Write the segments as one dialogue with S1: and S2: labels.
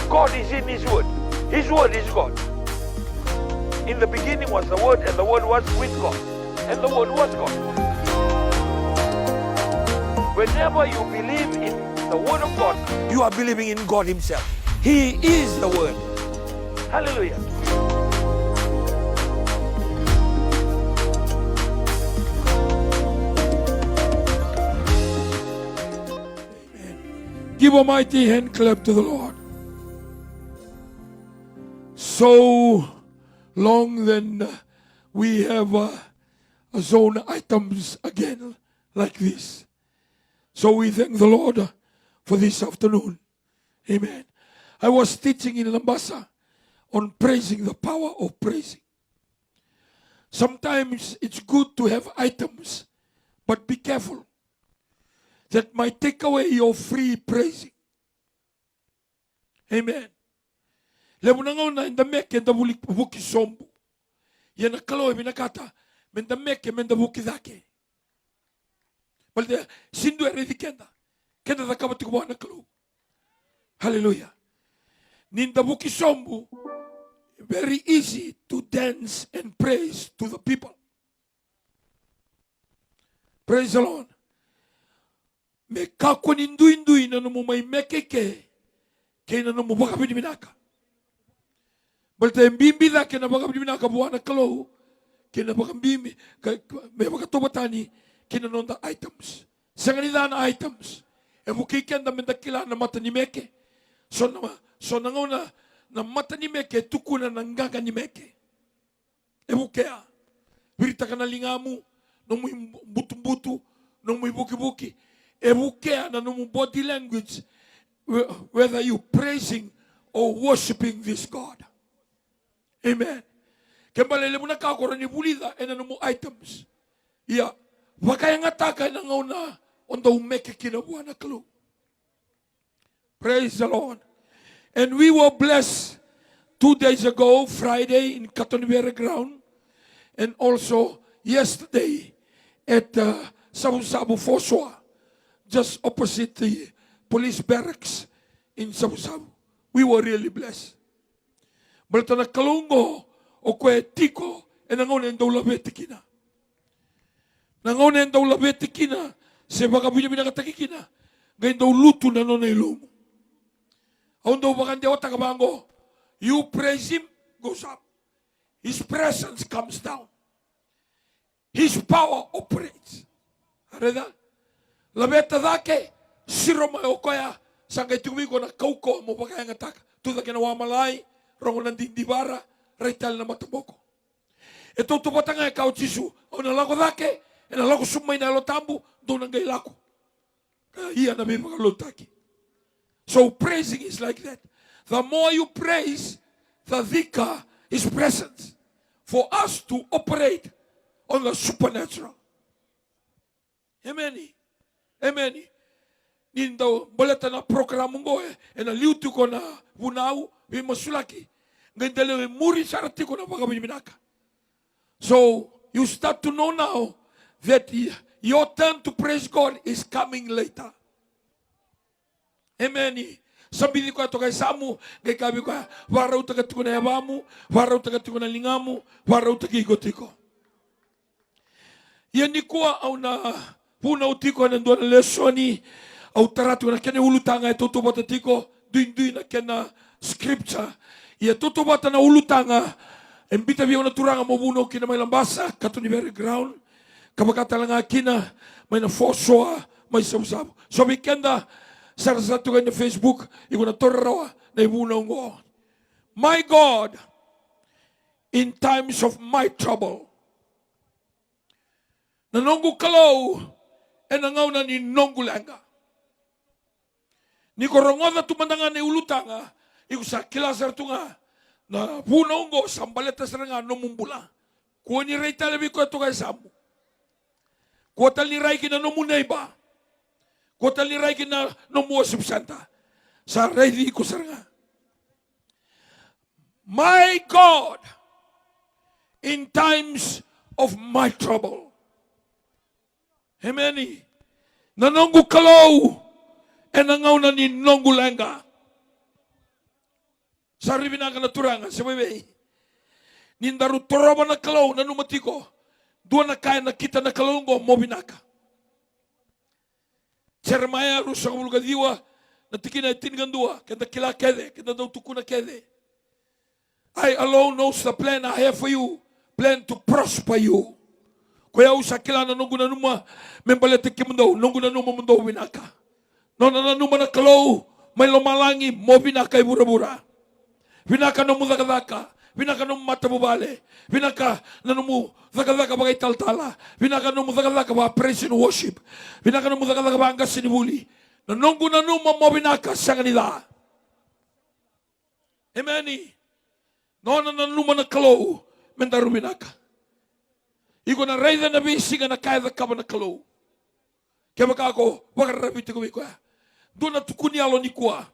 S1: God is in His Word. His Word is God. In the beginning was the Word, and the Word was with God, and the Word was God. Whenever you believe in the Word of God, you are believing in God Himself. He is the Word. Hallelujah.
S2: Give a mighty hand clap to the Lord. So long then we have zone items again like this. So we thank the Lord for this afternoon. Amen. I was teaching in Lambasa on praising, the power of praising. Sometimes it's good to have items, but be careful. That might take away your free praising. Amen. Lebunangaw na indameke ndabuki sombu. Yana kaloy binakata mendameke mendabuki zake. Balde sindu eredikenda. Kenda zakabati kubana kalo. Hallelujah. Nindabuki sombu. Very easy to dance and praise to the people. Praise the Lord. Me kako ninduindui na numu may mekeke kaya na numu baka biniminaka. Balta mbimbi da kaya na baka biniminaka buwana kalo kaya na baka mbimbi may baka tubatani kaya na nonda items. Sanganida na items. E bukiken da mendakila na mata ni meke. So nangaw na mata ni meke tukuna na ngaga ni meke. E bukea. Birita ka na lingamu nung may butu-butu nung may buki-buki. Ebukea na no body language, whether you praising or worshiping this God. Amen. Kembali mo na kakoro ni bulida and ano mo items. Yeah. Wakaya nga taka na ngauna on the umeke kinabuha na kalo. Praise the Lord. And we were blessed 2 days ago, Friday in Katonibere ground, and also yesterday at Sabu-Sabu Foswa, just opposite the police barracks in Sabu-Sabu. We were really blessed. Balta na kalungo o kwe tiko e nangonen daw labete kina. Nangonen daw labete kina se baka binakatakikina. Ngayon daw luto na nonay lumo. Aun daw baka diyo tagabango. You praise Him, goes up. His presence comes down. His power operates. Areda? Labeta dake, siroma okoya, sangay tumiko na kauko mo baka ang atak. Tuda kinawa malay, rongo ng dindibara, raital na mataboko. Ito tupatanga ikaw Jisu, o nalako dake, e nalako sumay na lotambu, doon ang gailako. Kaya iya na may mga lotaki. So praising is like that. The more you praise, the thicker His presence for us to operate on the supernatural. Amen. Amen. Nindo boleta na programo ngo e na liutu ko na bunau bi masulaki. Ngandele muri sarati ko na bagabiminaka. So you start to know now that your turn to praise God is coming later. Amen. Sabi ko ato kay Samu, kay kabi ko, waraw tagat ko na yabamu, waraw tagat ko na lingamu, waraw tagigotiko. Yan ni ko au na punaw tiko nando na lesoni au tarato na kene ulutanga tutubata tiko duin na kena scripture ia tutubata na ulutanga embita biya na turanga mo buno kina may lambasa kato ni very ground kabakata lang kina may na fosoa may sabu-sabu so weekenda sarasatu kanya Facebook iko na torrawa na ibunaw ngo. My God, in times of my trouble, nanonggo kalaw e nangaw na ni nonggulanga. Ni korongoda tumandangan ni ulutanga, iku sa kilasar tu nga, na punonggo sambaletas nga nomumbula. Kuha ni ray talabi ko ito kay Samu. Kuha tal ni ray kina nomunayba. Kuha tal ni ray kina nomuasip santa. Sa ray di ko saranga. My God, in times of my trouble, Amen. Nanonggo kalaw, e nangaw na ni nonggulanga. Sa ribinaka na turanga, sa bebe. Nindaru toroba na kalaw na numatiko. Dua na kaya na kita na kalungo mo binaka. Jeremiah rusa kabuluga diwa na tikina itingan dua. Kenda kila kede, kenda daw tukuna kede. I alone knows the plan I have for you. Plan to prosper you. Kaya usa kila na nungu na numa. Membalete kimundo, nungu na numa mundo binaka. Nona na numa na kalaw. May lumalangi mo binaka ibura-bura. Binaka no mudakadaka. Binaka no matabubale. Binaka na numu zakadaka bagay taltala. Binaka no mudakadaka ba praise and worship. Binaka no mudakadaka ba angkas sinibuli. Nanonggo na numa mo binaka sa kanila. Amen. Nona na numa na kalaw. Mendaru binaka. Iko na raida na bisi nga na kaya da kaba na kalaw. Kaya baka ako, wakarabiti ko iko. Doon na tukuni alo ni kuwa.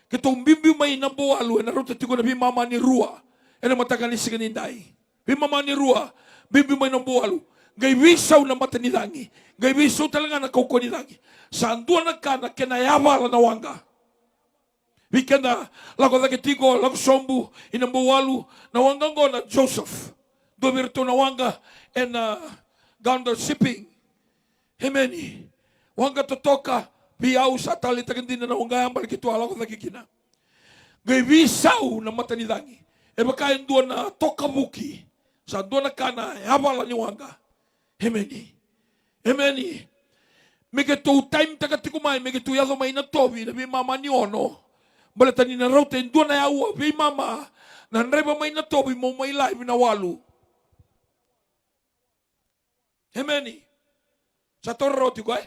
S2: Kitong bimbi may nambualo. Na ruta tiko na bimama ni Rua. E na matagal ni siganinday. Bimama ni Rua. Bimbi may nambualo. Gay wisaw na mata ni dangi. Gay wisaw talaga na kauko ni dangi. Saan doon nagkana kinayabala na wanga. Wikenda lago da ketiko lago sombu inambualo na wangang go na Joseph. Domirto na wanga and ganda shipping. Himeni. Wanga totoka. Biyaw sa talitagan din na naungayan balik ito ala ko nagkikina. Gay wisaw na mata ni dangi. E bakayan doon na tokabuki. Sa doon na kana, habala ni wanga. Hemeni. Hemeni. Megeto time tagatikumay, megeto yado may natobi, na mama ni ono. Balatan ni narote, doon na yawa, mama. Nanreba may natobi mo may live na walu. Hemeni. Sa torroti ko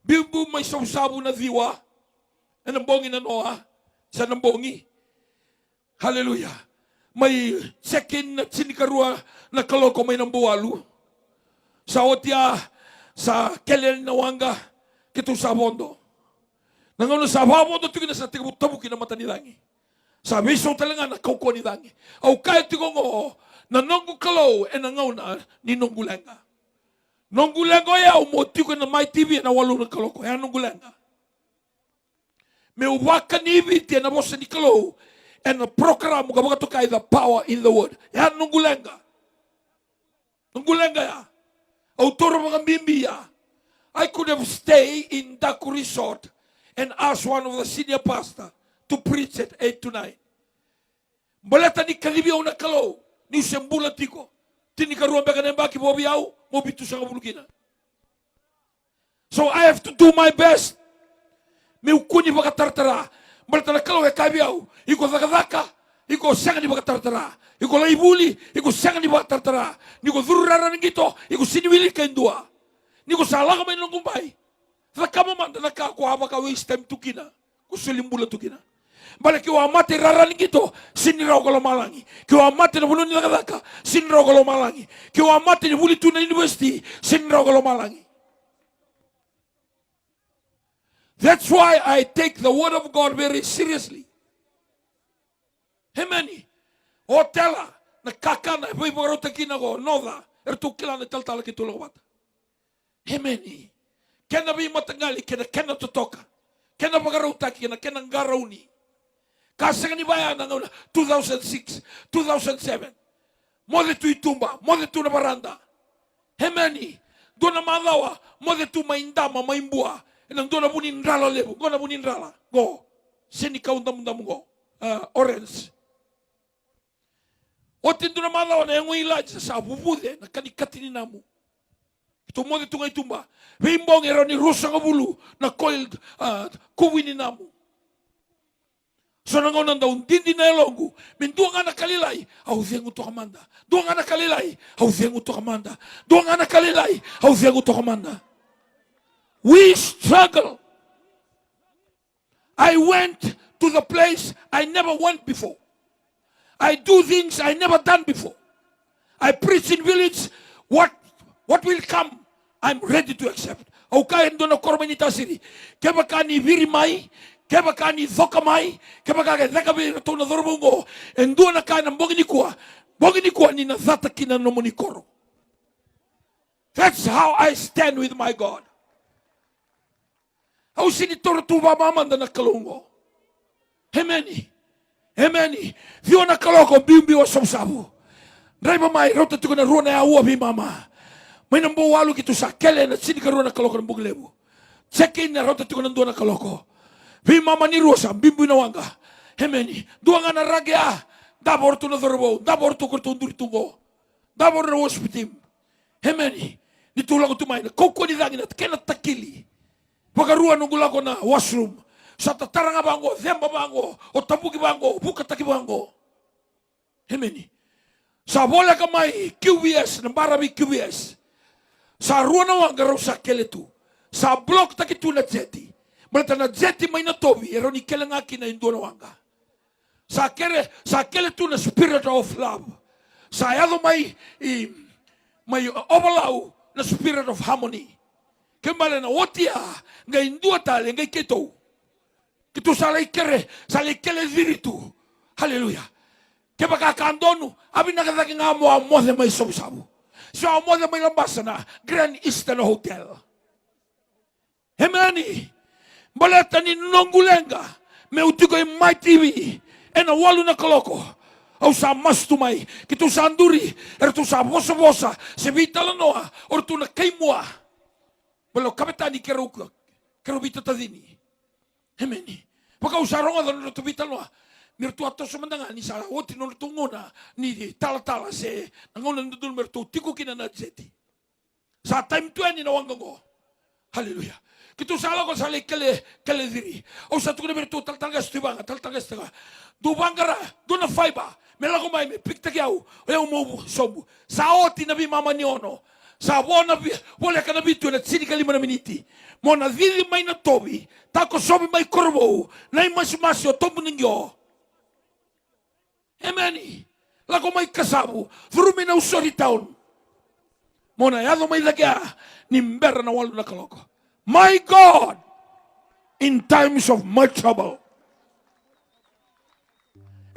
S2: Bimbu may sabu na diwa. E nambongi na noa. Sa nambongi. Hallelujah. May second na sinikarua na kaloko may nambuwalu. Sa otya, sa kelen na wanga, kito sa bondo. Nangono sa bondo, ito na sa tigabutabuki na mata ni dangi. Sa miso talaga na kauko ni dangi. Au kaya tigongo, nanongo kalaw, e nangauna, ni nonggulenga. Nonggulenga ya umotiko na may TV na walo na kaloko. Ya nonggulenga. Me uwaka ni ibiti na bosa ni kalaw. And the program mga tukay the power in the word. Ya nonggulenga. Nonggulenga ya. Autor mga bimbi ya. I could have stayed in Daku Resort and asked one of the senior pastor to preach at 8 to 9. Balata ni kalibiyaw na kalaw. Ni sembulatiko. Tinikaruan ba ka na baki bobiyaw? Mobitu sa kabulukina. So I have to do my best. May ukuni baka tartara. Balata na kalaw e kabiyaw. Iko zakazaka. Iko sanga ni baka tartara. Iko laibuli. Iko sanga ni baka tartara. Niko dhururara ngito. Iko siniwili kaindua. Niko salaka may nanggumbay. Zakama man na nakakuha ka waste time tukina. Kusulimbula tukina. Bale kiwa mati rarani ngito. Siniraw ka malangi. Kiwa mati na bulun nila kadaka. Siniraw ka malangi. Kiwa mati na buli tuna university. Siniraw ka malangi. That's why I take the word of God very seriously. Hemeni. O tela. Nakakana. Pwede pagkarota kinago. Noda. Ertukila na taltala kitulong bata. Hemeni. Kena bi matangali. Kena totoka. Kena pagkarota kina. Kena ngarauni. Kasi ni bayan na 2006, 2007. Mode tu itumba, mode tu na baranda. Hemeni, doon na malawa, mode tu maindama, maimbua. Nang doon na bunin rala lebo, go na bunin rala. Go. Sinika undam go. Orange. Otin doon na malawa na yung ilaj sa bubude, na kanikatini namu. Ito mode tu nga itumba. Bimbong ero ni rusa nga bulu, na coiled, kuwini namu. So nangonan daw, hindi na ilonggu. Minduang anak kalilay, hauziang uto kamanda. Duang anak kalilay, hauziang uto kamanda. Duang anak kalilay, hauziang uto kamanda. We struggle. I went to the place I never went before. I do things I never done before. I preach in village. What will come, I'm ready to accept. Okay, ndo na kormanita siri. Keba ka ni virimay, keba ka ni zokamay, keba ka zakabi to na zorbungo, endo na ka ng bongi ni kuwa ni nazata kinanomo ni koro. That's how I stand with my God. How sinitoro tuba mamanda na kalungo. Hemeni. Amen. Fiona kaloko bimbi wa sabu. Driver mai rota tu na rona ya ua bi mama. May nambo walu kitu sa kele na sini ka rona kaloko ng buglebu. Check in na rota tu na doon na kaloko. Bi mama ni rosa bimbi na wanga. Amen. Dua nga na ragya. Dabor tu na dorbo. Dabor tu kurtun duritugo. Dabor na hospitim. Amen. Nitulang ko tumay na koko ni langin at kena takili. Pagaruan ng gula ko na washroom. Sa tataranga bango, themba bango, o tabuki bango, bukataki bango. Amen. Sa bola kamay, QVS, nambarabi QVS. Sa ruan na wang garaw sa keletu. Sa blok takitu na jeti. Malata na jeti may natobi, ero ni kelangaki na indo na wanga. Sa keletu na spirit of love. Sa yado may obalaw na spirit of harmony. Kembali na otia, ngay indua tali, ngay keto. Kito salay kele diritu. Hallelujah. Kaya kakandonu, abi nakataki nga mo amode may sabu-sabu. So amode may lambasa na Grand Eastern Hotel. Hemani, baleta ni nongulenga, me utikoy my TV, ena walu na kaloko. Au sa mastumay, kito sa anduri, erto sa bosa-bosa, se vitalanoa, orto na kaimua. Balo kapitani kerubita tadini. Amen. Pagka usarong adon no tubital no. Mertu ato sumandanga ni sa oti no tungona ni tala-tala se nangonan dudul mertu tiku kina na jeti. Sa time 20 na wangago. Hallelujah. Kito sala ko sala kele diri. O sa tukuna mertu taltangas tibanga taltangas taga. Dubangara do na fiber. Mela ko may pikta kiau. O yung mo sobu. Sa oti na bi mama ni ono. Sa wona wala ka na bitu na tsini kalima na miniti. Mo na vili may na tobi. Tako sobi may korbo. Na imas-mas yo tobo ninyo. Amen. Lako may kasabu. Thurumi na usori taon. Mo na yado may lagya. Nimbera na walo na kaloko. My God. In times of much trouble.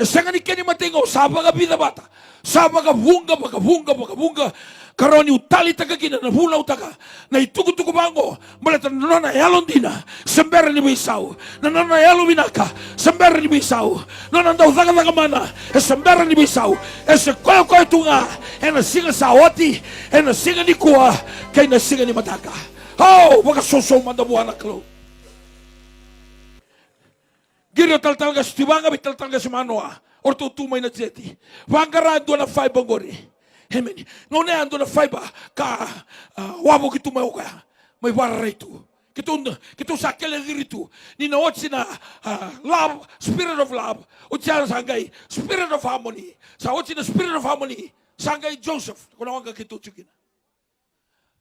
S2: Esanga ni keni matingo. Saba ka bida bata. Saba ka bunga. Karoni utali takakina na hula utaka na ituku-tuku bango malata nana yalon dina sembera ni bisau nana yalo binaka sembera ni bisau nana ndau daga mana sembera ni bisau koyo tunga ena singa saoti ena singa ni kuwa kay na singa ni mataka waka soso mandabuana klo giro taltalga stibanga bitaltalga simanoa orto tumay na jeti wangara do na fay bangori. Amen. Ngone ando na fiber ka wabo kitu may oka. May warra itu. Kitu sa kele diritu. Ni na otsi na love, spirit of love. Otsi sangay spirit of harmony. Sa otsi na spirit of harmony. Sangay Joseph. Kuna wanga kitu chukina.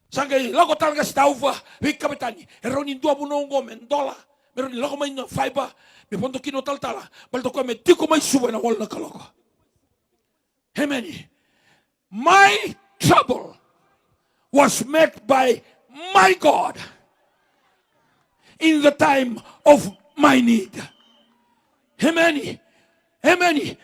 S2: Sangay lago talaga stauva. Wik kapitani. Eroni dua bunongo mendola. Meroni lago may na fiber. Me pondo kino taltala. Baldo ko me tiko may suba na wala na kaloko. Amen. My trouble was met by my God in the time of my need. Amen. Amen.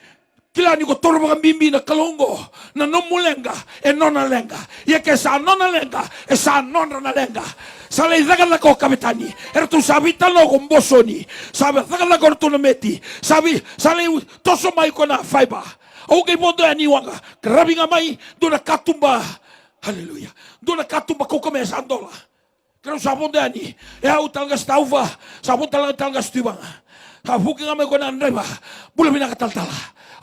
S2: Kila ni ko torbo ka bimbi na kalongo na nomulenga e nona lenga. Ye ke sa nona lenga e sa nona na lenga. Sale zagala ko kapitani. Ertu sabi talo ko mbosoni. Sabi zagala ko to meti. Sabi sale toso mai ko na fiber. Okay mo doon aniwanga. Grabe nga may doon na katumba. Hallelujah. Doon na katumba ko kami sa andola. Pero sabon doon ani. Talaga stauva. Sabon talaga stibanga. Habuki nga may ko na anreba. Bula minakataltala.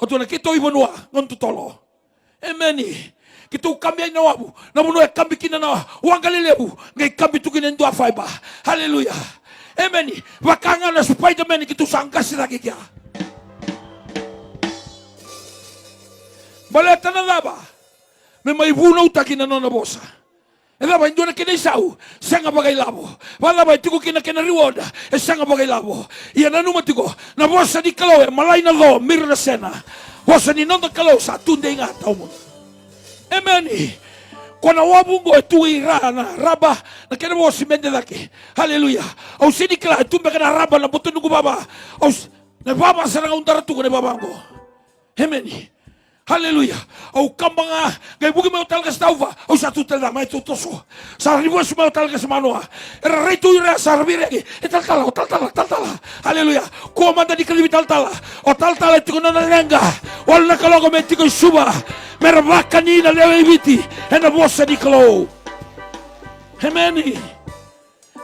S2: O doon na kito ibonua. Ngon tutolo. Amen. Kito kami ay nawabu. Namuno ay kami kinanawa. Huwag galilebu. Ngay kami tukinin doon fiber. Hallelujah. Amen. Wakanga na Spider-Man kito sa angkas na kikya. Baleta na laba. May bunaw taki na nona bosa. E laba, hindi na kinaisaw. Siya nga bagay labo. Walaba, iti ko kinakinariwod. E siya nga bagay labo. Iyan na numatigo. Na bosa ni kalaw, malay na lo, mir na sena. Bosa ni nona kalaw sa tunday nga tao mo. Amen. Kung nawabungo, ito ira na raba. Na kinabo si Mendelaki. Hallelujah. O sinikla, ito ba ka na raba na buto nugo baba. O nababa sa nga undarato ko na babango. Amen. Hallelujah. Au kambanga gay bugi mo talaga sa tauva. Au sa tutel na may tutoso. Sa ribo mo talaga sa manoa. Era reto ira sa rabiregi. Taltala. Haleluya. Ko manda di kalibi tal-tala. O tal-tala tiko na lenga. Wala na kalogo me tiko suba. Merabaka ni na lewe ibiti. Ena bosa di kalo. Hemeni.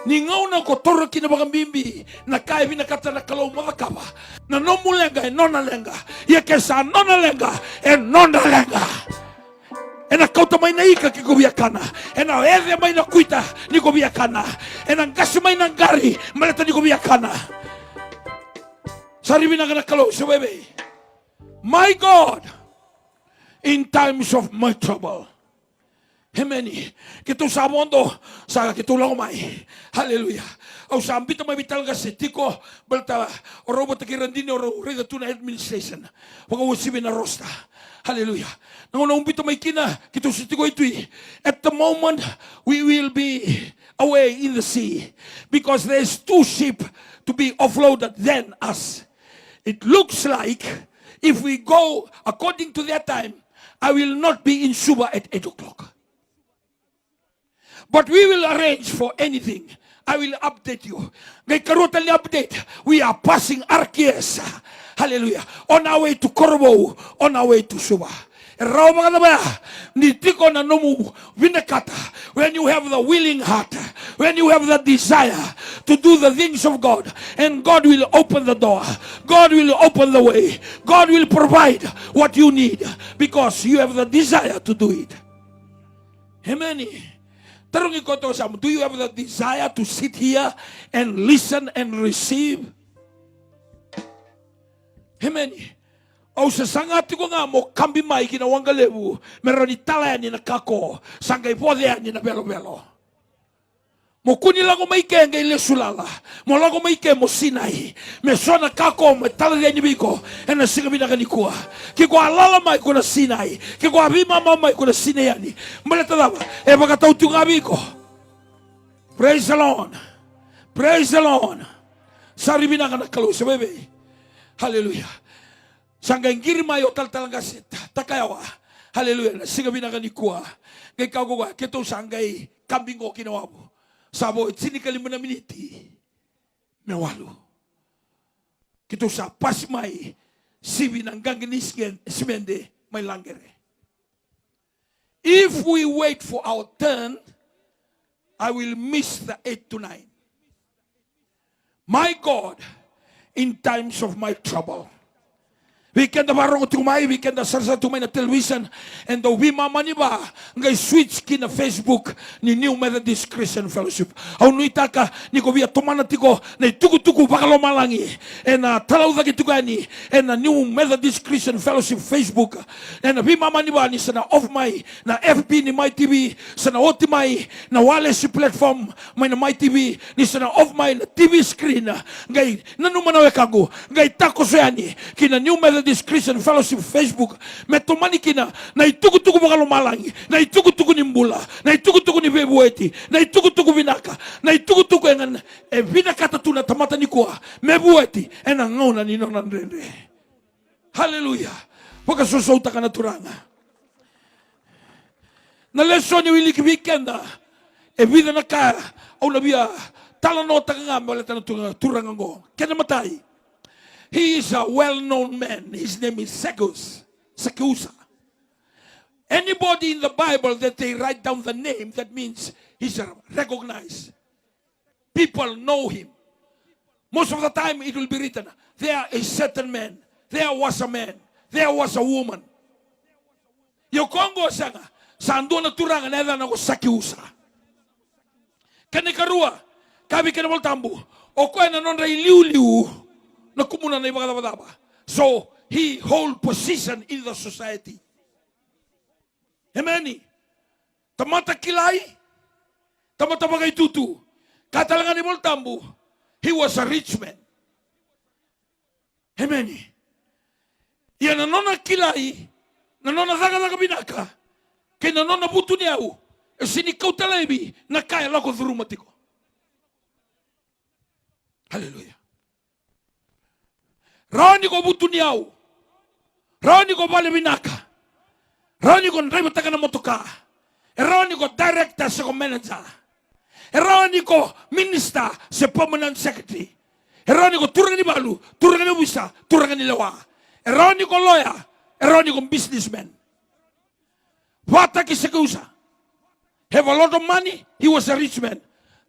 S2: Ni ngau na ko toro kina bagambimbi. Na kai vina kata na kalo madakaba. Na nomu lenga e nona lenga. Ia kesa nona lenga e nona lenga. Ena kauta mai na ika ki gobiakana. Ena eve mai na kuita ni gobiakana. Ena ngasi mai na ngari maleta ni gobiakana. Sari bina kana kalo so bebe. My God, in times of my trouble. Hemeni, kitu sa mondo sa kitu lang mai. Hallelujah. Au sa ambita mai vital ga setiko balta orobo takirandini oro reda tuna administration. Pag usibi na rosta. Hallelujah. Nang umbito may kina kitu setiko itui. At the moment we will be away in the sea because there's 2 ships to be offloaded than us. It looks like if we go according to their time, I will not be in Suba at 8 o'clock. But we will arrange for anything. I will update you. Ngay karutan ni update. We are passing Arkies. Hallelujah. On our way to Corvo. On our way to Suba. When you have the willing heart, when you have the desire to do the things of God, and God will open the door, God will open the way, God will provide what you need because you have the desire to do it. Amen. Do you have the desire to sit here and listen and receive? Amen. O sa sangati ko nga mo kambi mai kina wangalebu meron itala ni nakako sangay pode ni na belo-belo. Mo kuni lago mai ke ngai le sulala. Mo lago mai ke mo sinai. Me sona kako me tala ni biko ena singa bina kanikua. Ki ko alala mai ko na sinai. Ki ko abima mai ko na sinayani. Maleta daba e baka tautu ngabiko. Praise the Lord. Praise the Lord. Sari bina kana kalu sebebe. Hallelujah. Sangay ngirma yo tal-talangas takayawa. Hallelujah. Singa binakanikua. Ngay kagoga kito sangay kambing ko kinawa mo. Sabo sinikali mo na miniti. Mewalo. Kito sa pasmay sibi ng ganginisken simende may langere. If we wait for our turn, I will miss the 8 to 9. My God, in times of my trouble. Weekend na barong tumay, weekend na sarsa tumay na television, and the wima maniba, ngay switch kina Facebook ni New Methodist Christian Fellowship. Au nuita ka, ni ko via tumana tiko, na tuku-tuku bakalo malangi, and talaw da kitugani, and New Methodist Christian Fellowship Facebook, and wima maniba ni sana off my, na FB ni my TV, sana oti my, na wireless platform, may na my TV, ni sana off my na TV screen, ngay nanumanawe kago, ngay tako sayani, kina New Methodist Christian Fellowship Facebook metomani kina na itugu-tugu bakalo malangi na itugu-tugu ni mbula na itugu-tugu ni bebueti na itugu-tugu vinaka na itugu-tugu engan vinaka tatuna tamata ni kuwa mebueti ena ngona ni nona ndrende. Hallelujah. Paka sosouta kana turanga na lesoni wili ki weekenda vida na ka au na bia tala nota nga wala tana turanga ngo kena matai. He is a well-known man. His name is Sekusa. Anybody in the Bible that they write down the name, that means he's recognized. People know him. Most of the time it will be written, there is a certain man, there was a man, there was a woman. Yo Kongo sanga, sando na turanga na eda na ko Sekusa. Kanikarua, kabi kanamaltambu, o ko na non ray liu-liu, so he hold position in the society. Amen. Tamata kilay, tamata bagay tutu. Katalangan ni Moltambu, he was a rich man. Amen. Yan nanona kilay, nanona zaga binaka, kay nanona buto niyaw, sinikaw talabi, nakaya lako thurumatiko. Hallelujah. Rani ko buto niyaw. Rani ko bale binaka. Rani ko driver taga na motoka. Rani ko director sa ko manager. Rani ko minister sa permanent secretary. Eroni ko turangan ni balu, turangan ni wisa, turangan ni lewa. Eroni ko lawyer, eroni ko businessman. Wata ki sekusa. Have a lot of money, he was a rich man.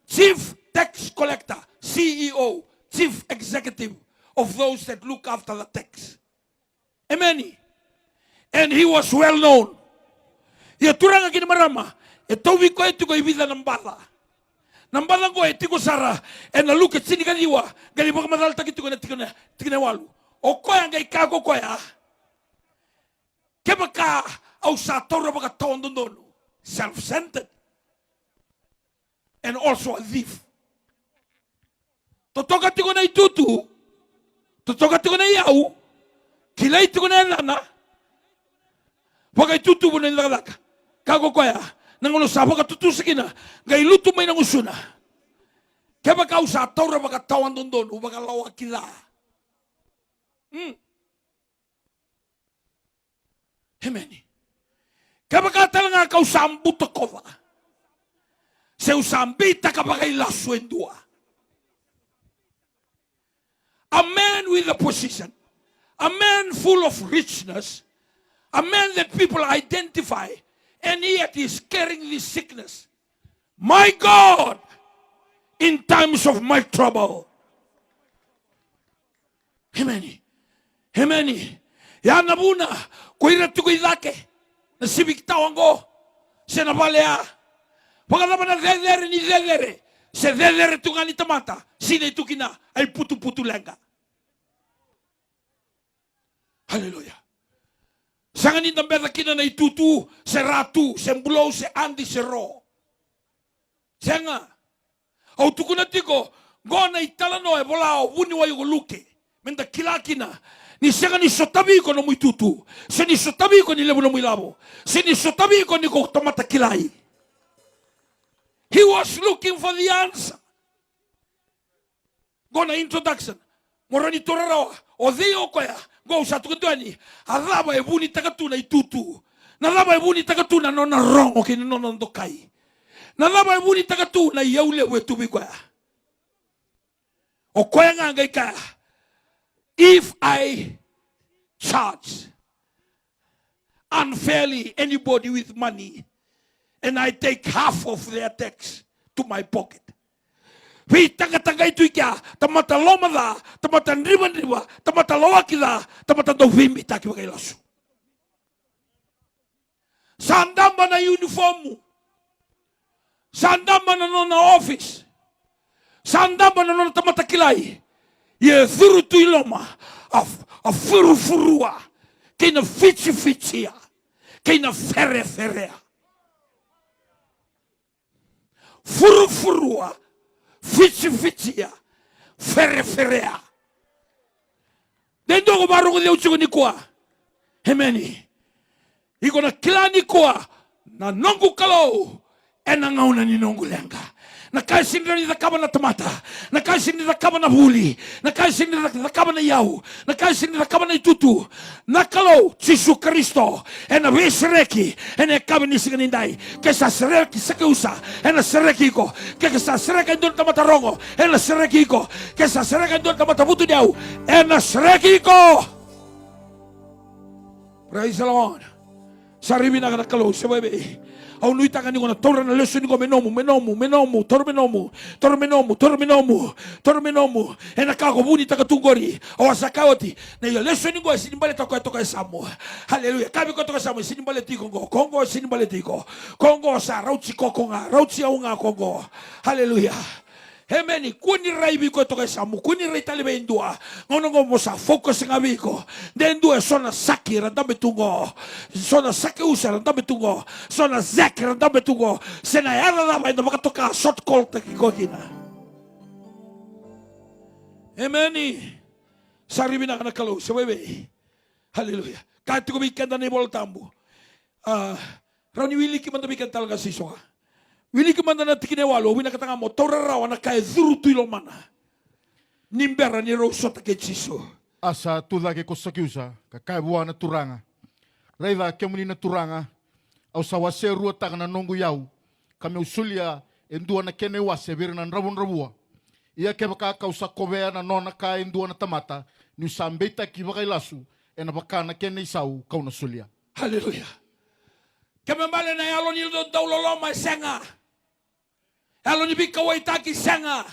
S2: Chief tax collector, CEO, chief executive of those that look after the tax. Amen. And he was well known. Ia turanga kini marama, e towi ko etu ko ibida nambala. Nambala ko etiko sara, e na luke tsini kaniwa, gali baka madal takito ko na tikone walu. O koya ngai kako koya. Kebaka au sa tora baka tondondonu. Self-centered. And also a thief. Totoka tiko na itutu, totoka tiko na iau, kilay tiko na nana, waka itutu mo na nilakalaka. Kako koya, nangulo sa baka tutusakina, gay luto may nangusuna. Kaya baka usa taura baka tawan dondon, baka lawa kila. Hemeni. Kaya baka talaga ka usang butakova. Se usang bita ka baka ilaswendua. A man with a position, a man full of richness, a man that people identify, and yet he is carrying this sickness. My God, in times of my trouble. Hemeni. Hemeni. Ya nabuna, kuira tukuidake, na sibik tawango, se nabalea. Pagkatapos na dedere ni dedere, se dedere tungani tamata, sine tukina, ay putu-putu lenga. Hallelujah. Sanganin ng beta kina na itutu, se ratu, se mbulaw, se andi, se ro. Senga. Au tukunatiko, go na italano e bolao, wuni wa yugo luke. Menda kilakina. Ni senga ni sotabi ko no muy tutu. Se ni sotabi ko ni lebo no muy labo. Se ni sotabi ko ni ko tomata kilai. He was looking for the answer. Go na introduction. Morani torarawa. O deo koya. Go sa tukatuani. Araba e buni takatuna itutu. Naraba e buni takatuna no na rongo kini no no kai. Naraba e buni takatuna yaule we tubi koya. O koya nga ngai kaya. If I charge unfairly anybody with money and I take half of their tax to my pocket, hui tanga itu ikia, tamata loma da, tamata riba, tamata loaki da, tamata do vimbi taki bagai lasu. Sandamba na uniformu, sandamba na nona office, sandamba na nona tamata kilai. Ye thuru tu iloma, a furua, kina fichi, kina ferea. Furua, fichi, ferea. Dendo ko baru ko deu chuko ni kwa. Hemeni. Iko na kila ni kwa, na nongu kalau, na ngauna ni nongu lenga. Nakaisin ni nakaba na tomata, nakaisin ni nakaba na huli, nakaisin ni nakaba na yau, nakaisin ni nakaba na itutu, nakalo Jesu Kristo, na vesreki, na kabe ni siganindai, kesa sereki sekeusa, na sereki ko, kesa sereki ndon tamata rongo, na sereki ko, kesa sereki ndon tamata butu diau, na sereki ko. Praise the Lord. Saribi na nakalo sebebe. Au nui taka ni kona tora na leso ni ko menomu, toro menomu. Ena kako buni taka tungori, au asakawati. Na iyo leso ni ko sinimbale toka esamu. Hallelujah. Kabi ko toka esamu, sinimbale tiko Kongo sinimbale tiko. Kongo sa rauchi kokonga, rauchi aunga Kongo. Hallelujah. Hemeni, kuni raibi ko toka esamu, kuni rai talibe indua. Ngono ngomo sa focus ngabi ko. Dendua sona saki randame tungo. Sona saki usa randame tungo. Sona zeki randame tungo. Sena yara lama ina makatoka short call taki kokina. Hemeni. Saribi na kanakalo, sebebe. Hallelujah. Kahit ko bikanda na ibol tambu. Rauni wili ki mandabikan talaga sisoka. Wili kumanda na tikinewalo, wina katanga mo, torarawa na kaya zuru tuilo mana. Nimbera ni rosota ke chiso.
S3: Asa tuda ke kosakiusa, kakaya buwa na turanga. Raiva kemuni na turanga, au sawase rua taka na nongu yau, kame usulia endua na kene wase beri na nrabun rabua. Ia ke baka kausa kovea na nona ka endua na tamata, ni sambeita ki baka ilasu, e na baka na kene isau kauna sulia.
S2: Hallelujah. Kemembale na yalo ni do dauloloma senga. Yalo ni bika waitaki senga.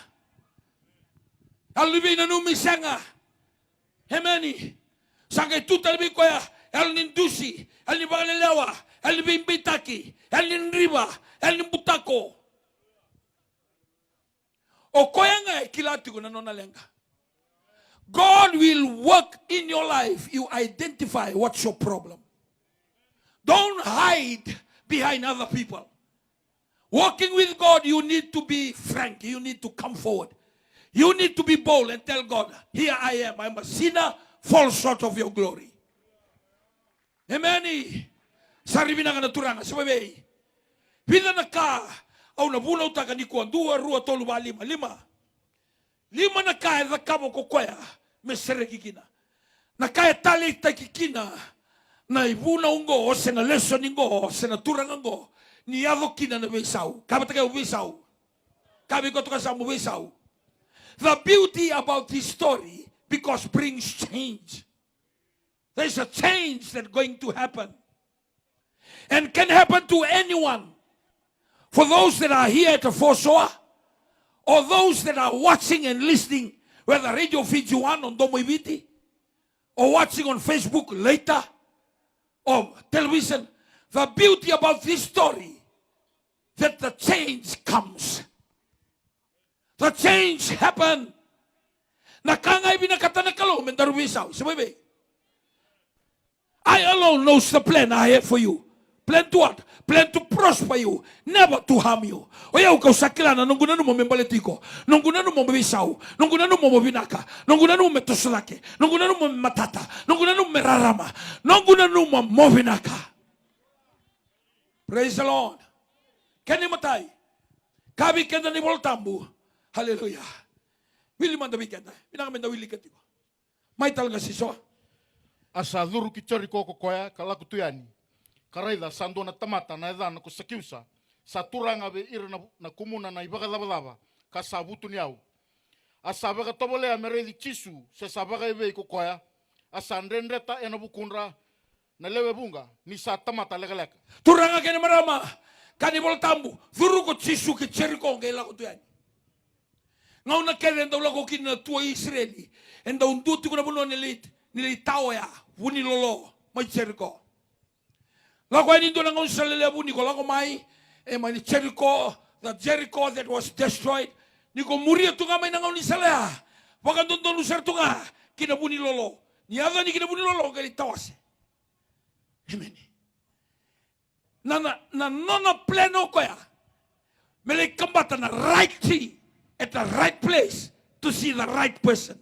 S2: Yalo ni bina numi senga. Hemeni. Sangay tuta ni biko ya. Yalo ni ndusi. Yalo ni baka lewa. Yalo ni bitaki. Yalo ni riba. Yalo ni butako. O koyanga kilati ko na nona lenga. God will work in your life. You identify what's your problem. Don't hide behind other people. Walking with God, you need to be frank. You need to come forward. You need to be bold and tell God, here I am. I'm a sinner, fall short of your glory. Amen. Sarili na naturanga. Sabi, pila na ka, au nabuna utaka ni kuwa, 2, 2, 3, 4, 5. 5 na ka, eza kamo kukwaya, mesere kikina. Na kaya tali kikina, na ibuna ungo, o sena leso ningo, o sena turanga ngo, ni yado kina na besau. Kabataka ubisau. Kabi ko tuka sa ubisau. The beauty about this story, because brings change. There's a change that's going to happen. And can happen to anyone. For those that are here at the Fosoa, or those that are watching and listening, whether Radio Fiji 1 on Domoiviti, or watching on Facebook later, or television, the beauty about this story, that the change comes. The change happened. Nakangay binakata na kalo, mendarubisaw. Sabi, I alone knows the plan I have for you. Plan to what? Plan to prosper you, never to harm you. Oya ukaw sakilana, nung gunano mo membaletiko, nung gunano mo mabisaw, nung gunano mo mabinaka, nung gunano mo metosolake, nung gunano mo matata, nung gunano mo merarama, nung gunano mo mabinaka. Praise the Lord. Kani matay, kabi kenda ni Voltambu. Hallelujah. Wili man dabi kenda, pinakamen da wili ketiba. May talaga siso.
S3: Asa luru ki chori koko koya, kalaku tuyani. Karaida sando na tamata na edana ko sakiusa. Sa turanga be ira na kumuna na ibaga laba ka sabutu niau. Asa baga tobole ameredi chisu se sabaga ebe ko koya. Asa ndrendeta ena bukunra na lewe bunga ni sa tamata legaleka.
S2: Turanga kene marama kani Voltambu zuru ko chisu ke cheriko ngela ko tuyani. Ngau na kere enda ula ko kina tua Israeli. Enda unduti ko na buno nili tao ya wuni lolo mai cheriko. Lako ay nindo na ngau salele bu niko lako mai mai Jericho, the Jericho that was destroyed. Niko muria tunga mai na ngau ni salea. Waka dondo lusar tunga kina bu ni lolo. Ni ada ni kina bu ni lolo kali tawase. Amen. Na nona pleno koya. Mele kambata na right tree at the right place to see the right person.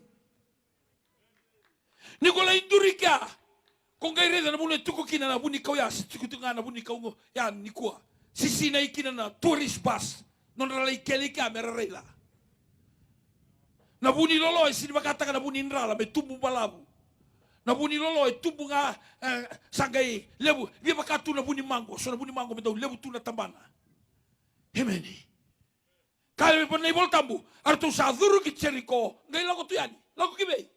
S2: Niko la indurika. Kung kay reda na muna tuko kina na buni kau ya, tuko tunga na buni kau ya nikua. Sisi na ikina na tourist bus, non ralay keli kamera rela. Na buni lolo sini makata ka na buni nrala me tumbu balabu. Na buni lolo tumbu nga sangay lebu, vi makatu na buni mango, so na buni mango me daw lebu tu na tambana. Amen. Kaya me pa na Voltambu, arto sa duru ki Jericho, ngay lago tu yani, lago kibe.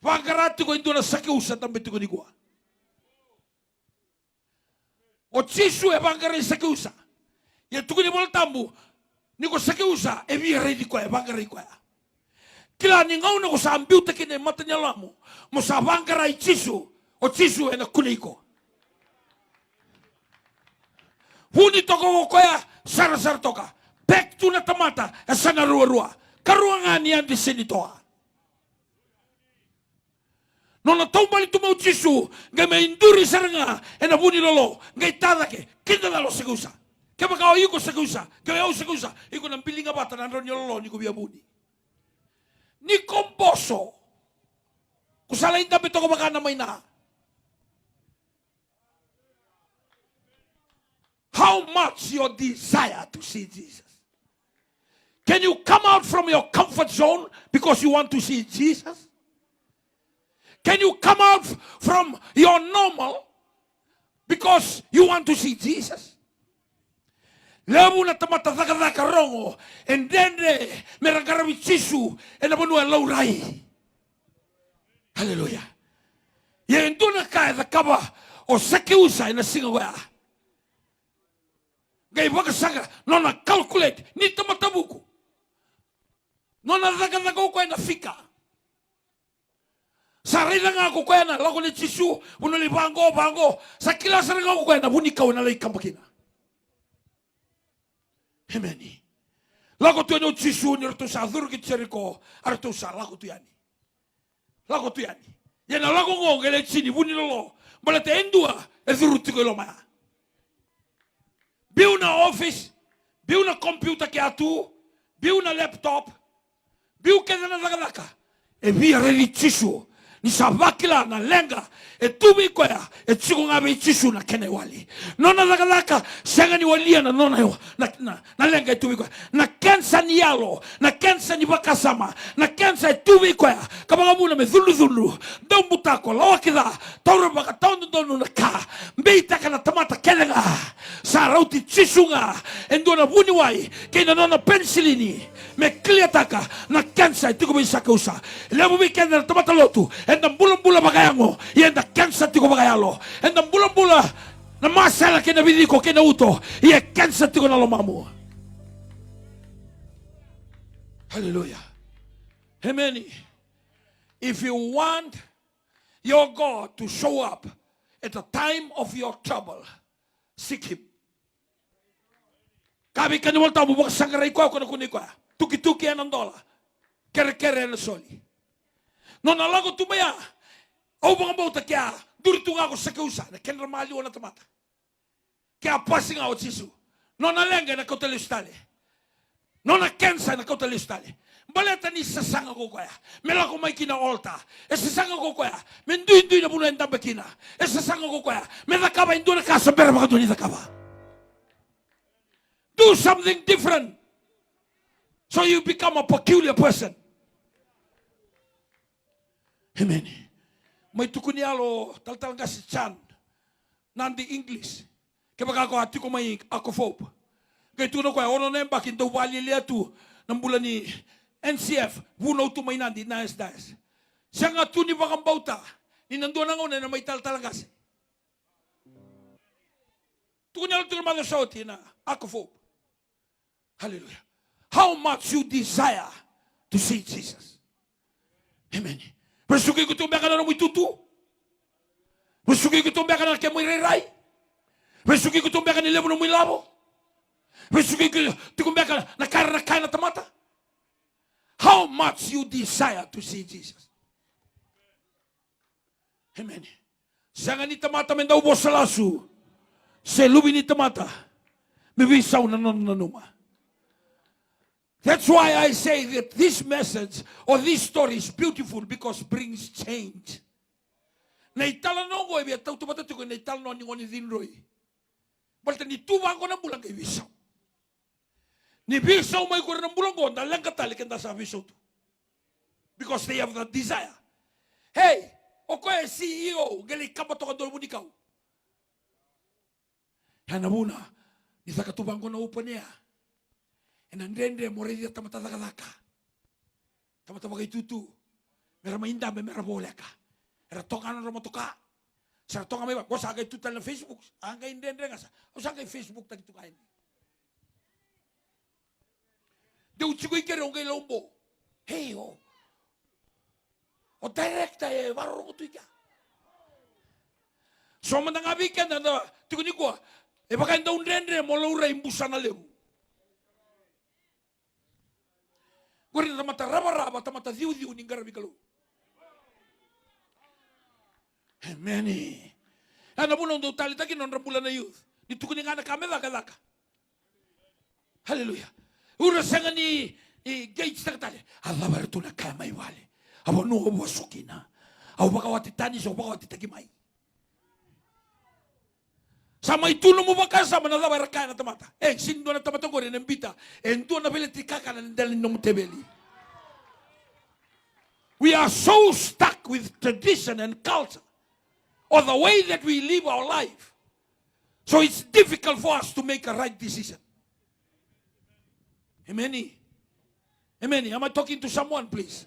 S2: Pagkarati ko ito na sakiusa tambiti ko ni kuwa. O chisu e pagkaray sakiusa. Yato ko ni Voltambu, ni ko sakiusa, e biyaray di ko e pagkaray ko. Kila ni ngaw na ko sa ambiuta kina mata niya lamo, mo sa pagkaray chisu, o chisu e nakunay ko. Huni toko ko ya, sarasar toka. Pek tu na tamata, e sana ruwa-ruwa. Karuangan niyan di sinitoa. Non na tau mali tu mau chisu, ngai me induri saranga, e na buni lolo, ngai tadake, kinda lalo segusa. Kaya makao yuko segusa, kaya au segusa, iko nang pilinga bata na ron lolo, ni ko biya buni. Ni komboso, kusala inda beto ko baka na may na. How much your desire to see Jesus? Can you come out from your comfort zone because you want to see Jesus? Can you come out from your normal because you want to see Jesus? Lebu na tamata thaka rongo. Endende meragarawi chisu. Ena bonua laurai. Hallelujah. Ye enduna ka the kaba o sekiusa ina singa wea. Gai waka sanga nona calculate ni tamata buku. Nona thaka uko ena fika. Sarila nga ko kwena lago ni chisu unali bango sa kila sarila ko kwena bunika una lai kampakina. Amen. Lago tu no chisu ni to sa dhuru ki cheriko arto sa lago tu yani. Lago tu yani. Yana lago ngongele chini buni lo. Bala te endua e dhuru tu lo ma. Bi una office, bi una computer ke atu, bi una laptop, bi u ke na laka. E bi reli chisu. Ni sabakila na lenga e tubi koya e chiku ngabe chisu na kene wali nona laka sanga ni walia na nona yo na lenga e tubi koya na kensa ni yalo na kensa ni bakasama na kensa e tubi koya kama ngabuna me zulu dau mutako lawa kida tauro baka taundu donu na ka mbeita kana tamata kelenga sa rauti chisunga endona buni wai kena nona pensilini me kliataka na kensa e tuku bisaka usa lebo weekend na tamata lotu enda bula bagayango yenda kensa tiko bagayalo enda bula na masala kena vidiko kena uto ye kensa tiko na lomamu. Hallelujah. Amen. If you want your God to show up at the time of your trouble, seek him. Kabi kani volta mu sangrai ko ko kuni ko tuki anandola kere na soli. Non alago tu mea. Au banga bauta kia duritu ngako sekeusa na kenra mali ona tamata. Kia passing out sisu. Non alenga na kota listale. Non a kensa na kota listale. Baleta ni sasanga ko koya. Mela ko mai kina alta. E sasanga ko koya. Men du na bulu enda bekina. E sasanga ko koya. Men da kaba induna kasa bera baka duni da kaba. Do something different. So you become a peculiar person. Amen. May tukuni alo tal nga si Chan nandi English. Kaya ko ati ko may akophobe. Kaya tuno ko ono nemba kinto wali liatu ng bulan ni NCF buno tu may nandi nice. Siya nga tuni bakang bauta ni nandoon ang una na may tal nga si. Tukuni alo tulmado sa oti na akophobe. Hallelujah. How much you desire to see Jesus. Amen. Bersugi ko tumbekan na muy tutu. Bersugi ko tumbekan na kaya muy reray. Bersugi ko tumbekan ni lebo na muy labo. Bersugi ko tumbekan na kaya na tamata. How much you desire to see Jesus. Amen. Sanga ni tamata men daw bosalasu. Se lubi ni tamata. Bibisaw na nanuma. That's why I say that this message or this story is beautiful because it brings change. Na itala no go ebia tau tumata tuko na itala no ni ngoni dinroi. Balta ni tuwa ko na bulang kay bisaw. Ni bisaw may ko na bulang ko na lang katali kenda sa bisaw to. Because they have that desire. Hey, o ko e CEO gali kabato ka dol munikaw. Hanabuna, ni sakatubang ko na upan niya. Nandende moredi tamata dagadaka. Tamata bagay tutu. Mera mainda me mera boleka. Era tokana ro motoka. Sa toka me ba ko sa gay tutal na Facebook. Anga indende ngasa. O sa gay Facebook tag tukain. De uchigo ikere ongay lombo. Hey o. O direkta e baro ko tuika. So mandang abikan na tukuni ko. E baka nda undende mo laura imbusa na lebu. Gori tamata raba tamata diu ningar bikalo. Amen. Ana buno ndo talita ki non rambula na youth. Ditukuni ngana kamela kadaka. Hallelujah. Ura sanga ni gates takatale. Allah baratu na kamay wale. Abo no obo sukina. Abo baka watitani so baka watitagimay. Sama itu mo baka sama na dabar ka na tamata. Sindo na tamata ko rin mbita. Ento na bele tikaka na dalin no mutebeli. We are so stuck with tradition and culture or the way that we live our life. So it's difficult for us to make a right decision. Amen. Amen. Am I talking to someone, please?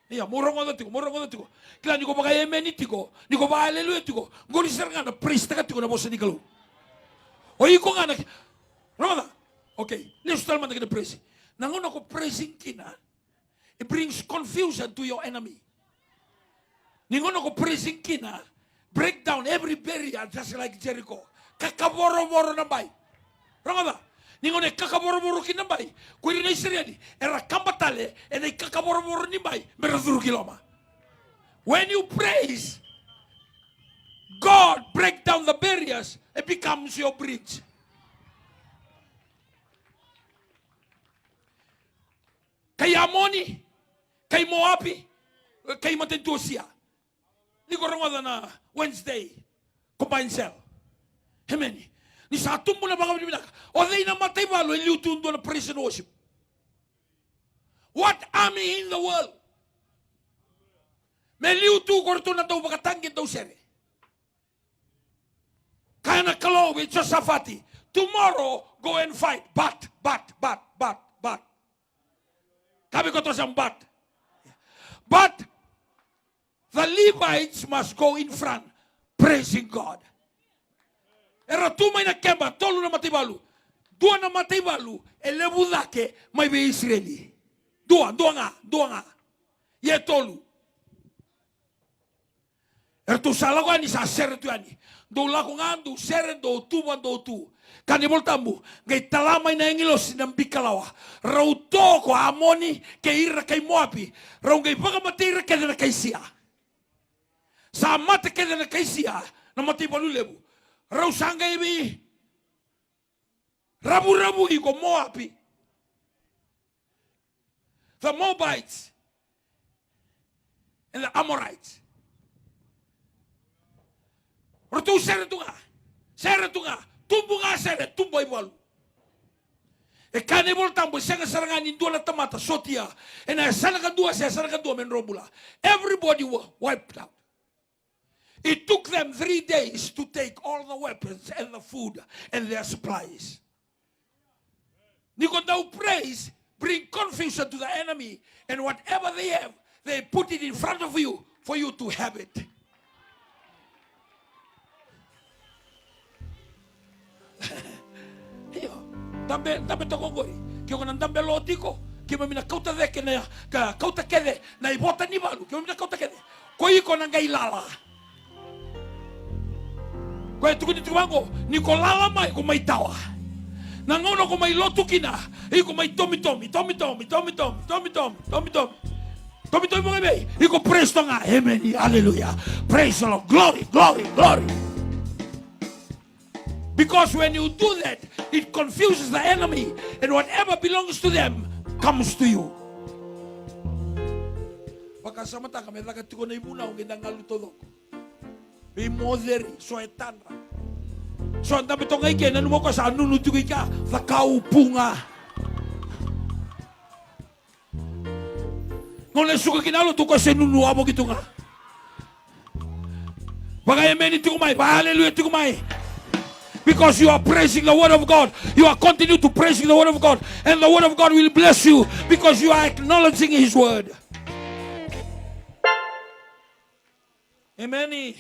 S2: Yeah, morongo tiko. Kila niko baka amen tiko, niko baka hallelujah tiko. Ngori seranga na praise taka tiko na bosa nikalo. O iko nga na, Ramada. Okay, let's tell man na praise. Nangono ko praising kina, it brings confusion to your enemy. Ningono ko praising kina, break down every barrier just like Jericho. Kakaboro na bay. Ramada. Ningon kakaboro kina bay. Kuiri na Israeli era kambatale and kakaboro ni bay merazuru kiloma. When you praise, God break down the barriers, it becomes your bridge. Kay Amoni, kay Moabi, kay Matentusia. Niko na Wednesday, combined cell. Amen. Ni sa tumbo na baka binaka. O they namatay balo in liutundo na praise and worship. What army in the world? May liutu korto na daw bakatangin daw sere. Kaya na kalaw with Josafati. Tomorrow, go and fight. But. Kabi ko to siyang but. But, the Levites must go in front, praising God. Era tumay na kemba, tolo na matibalu. Dua na matibalu, elebudake may be Israeli. Dua nga. Ye tolu. Ertu salagwa ni sa seretu yani. Do lakungan, do seren, do tuban, do tu. Kanibol tambu, ngay talamay na engilos ng bikalawa. Raw to ko Amoni, kay ira kay Moabi. Raw ngay pagamatira kaya na kay siya. Sa mata kaya na kay siya, na matibalu lebu. Raw sangay bi, rabu-rabu ko Moabi. The Moabites and the Amorites. Rotu seretu nga, tumbu nga seret, tumbu ibalu. E kanibol tambo, senga sarangan indua na tamata, sotia, and I sanakan dua menrobula. Everybody wiped out. It took them 3 days to take all the weapons and the food and their supplies. Niko now praise, bring confusion to the enemy, and whatever they have, they put it in front of you for you to have it. Tambe tokongori, kyo nan tambe lotiko, kyo mina kauta deke na kauta kede na ibota ni balu, kyo mina kauta kede. Koi ko nang gailala. Kaya tukuni tuwango, ni ko lala mai ko may tawa. Nangono ko may lotu kina, ko may tomi mga bay, ko praise to nga, amen, hallelujah, praise the Lord, glory. Because when you do that, it confuses the enemy, and whatever belongs to them comes to you. Pagkasamata kami lagat ko na imuna ang ginangal todo ko. Bimoderi so etanra. So ang dami to ngay kaya nanumo ko sa anunutugi ka, nakaupunga. Ngon suka kinalo to ko sa nunuwa mo gito nga. Bagay amen ito kumay, hallelujah ito kumay. Because you are praising the word of God. You are continue to praising the word of God. And the word of God will bless you because you are acknowledging his word. Amen.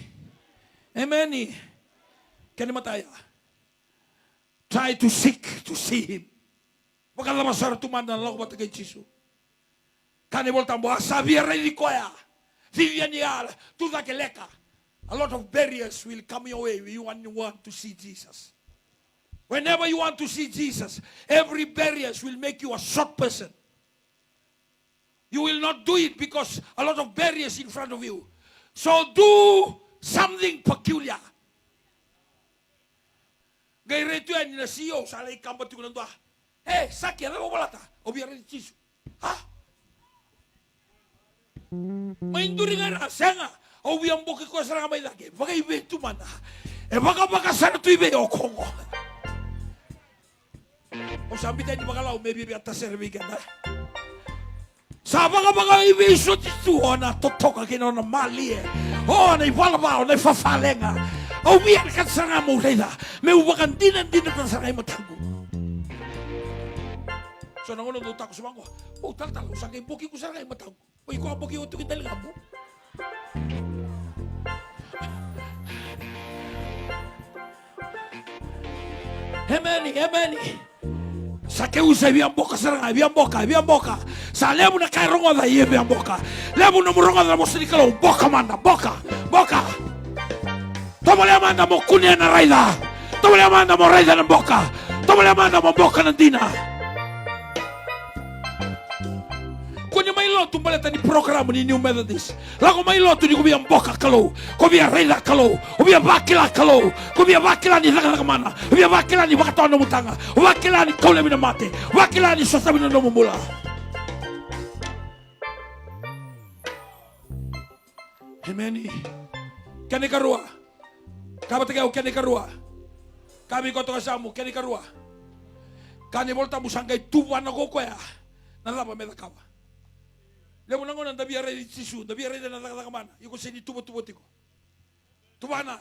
S2: Can mataya? Try to seek to see him. Pagkalabasar tumanda lang ko batagay Jisu. Kanibol tambo sabiya ready ko ya. Vivian yar tuda keleka. A lot of barriers will come your way when you want to see Jesus. Whenever you want to see Jesus, every barrier will make you a short person. You will not do it because a lot of barriers in front of you. So do something peculiar. Gay retu yan na siyo sa alay kambat ko nandwa. Hey, saki, alam mo balata? O biya rin Jesus. Ha? Mainduri nga na, senga. O biya mboki ko sa ramay lagi. Baka ibe tumana. E baka sana tu ibe o kongo. O sabi tayo ni baka lao, maybe biyata servigan na. Sa baka ibe iso titu o na totoka kino na mali eh. O na ipalabao, na ifafalenga. O biya ka sa nga mo reda. May ubakan dinan ta sa ngay matago. So nangono do tako sumango. Oh tal usang kay poki ko sa kay matang. O iko poki o tuki dal gambo. Hemeni. Sakeu sa biamboka saranga biamboka. Sa lebu na kay rongo da ye biamboka. Lebu no rongo da mo sinikalo boka manda boka. Tomole amanda mo kunia na raida. Tomole amanda mo raida na boka. Tomole amanda mo boka na dina. Kwenye mailotu mbaleta ni programu ni New Methodist. Lago mailotu ni kubia mboka kalau, kubia raida kalau, kubia bakila kalau, kubia bakila ni laga mana, kubia bakila ni wakatoa no mutanga, wakila ni kaule mina mate, wakila ni sosa mina no mumula. Hemeni, kani karua, kabatega kani karua, kami kotoka samu kani karua, kani volta musangai tuwa na kokoya, nalaba medakawa. Lemo nangonan da biara di tisu, da biara na laga mana. Iko sini tubo tiko. Tubana.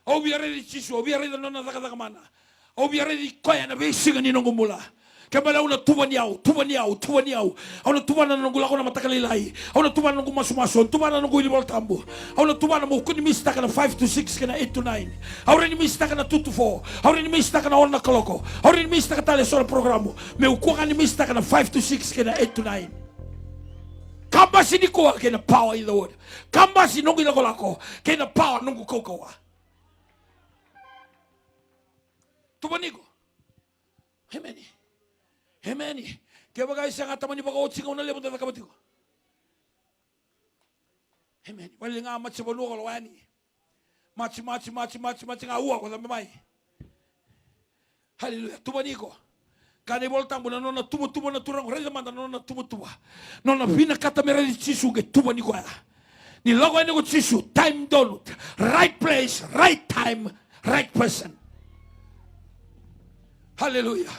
S2: Au biara di tisu, au biara na laga mana. Au biara di koya na besinga ni nongumula. Kembali una tuba niau. Au na tuba na nongula ko na matakalilai. Au na tuba na nongumaso, tuba na nongu ilibol tambo. Au na tuba na mo kuni mista kana 5 to 6 kana 8 to 9. Au ni mista kana 2 to 4. Au ni mista kana ona koloko. Au ni mista kana tale solo programo. Me ukuanga ni mista kana 5 to 6 kana 8 to 9. Kamba siniko kana power in the word. Kamba sinongu ilakolako kana power nongu kokowa. Tuba niko. Hemeni. Kaya bagay siya nga taman ni baka otsi nga unalibon na kabatiko. Hemeni. Wali nga amat sa balu ko lawani. Machi nga uwa ko sa mamay. Hallelujah. Tumaniko. Kani volta muna nona tubo na turang reza manda nona tubo. Nona vina kata mere di chisu ke tumaniko ya. Ni lago ene ko chisu. Time donut. Right place, right time, right person. Hallelujah.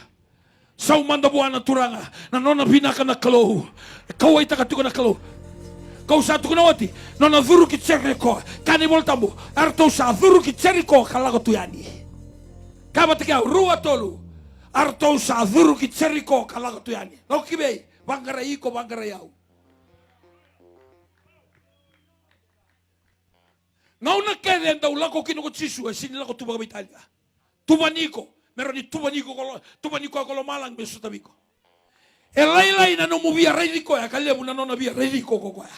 S2: Sa umanda buwan na turanga na nona binaka na kalau kau ay takatuka na kalau kau sa tu kunawati nona dhuru ki cheriko kani voltambu arto sa dhuru ki cheriko kalago tuyani kama tika rua tolu arto sa dhuru ki cheriko kalago tuyani no kibe bangara yau ngauna kede ndau lako kinoko chisu sini lako tuba Italia tubaniko meroni tubaniko kolo malang beso tabiko. Elai na no mubia rediko ya kalebu na nona bia rediko koko ya.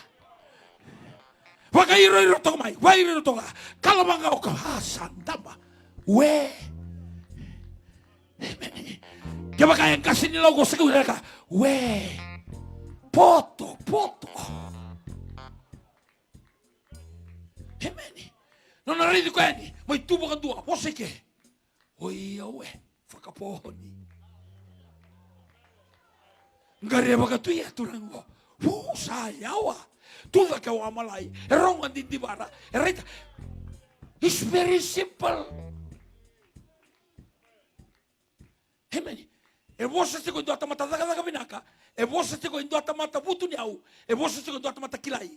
S2: Waka iro toka mai, wa iro toka. Kalabanga oka sandama. We. Kaya kaya kasi nila ko sa kuya we. Poto. Hemeni. Nona rediko yani, mai tubo kandua, poseke. Oi awe, whakapohoni. Ngare baka tuia turango. Sa yawa. Tuda ka wa malai. Erongan din dibara. Erita. It's very simple. Hemeni. E vosa se ko ndo atamata daga binaka. E vosa se ko ndo atamata butu niau. E vosa se ko ndo atamata kilai.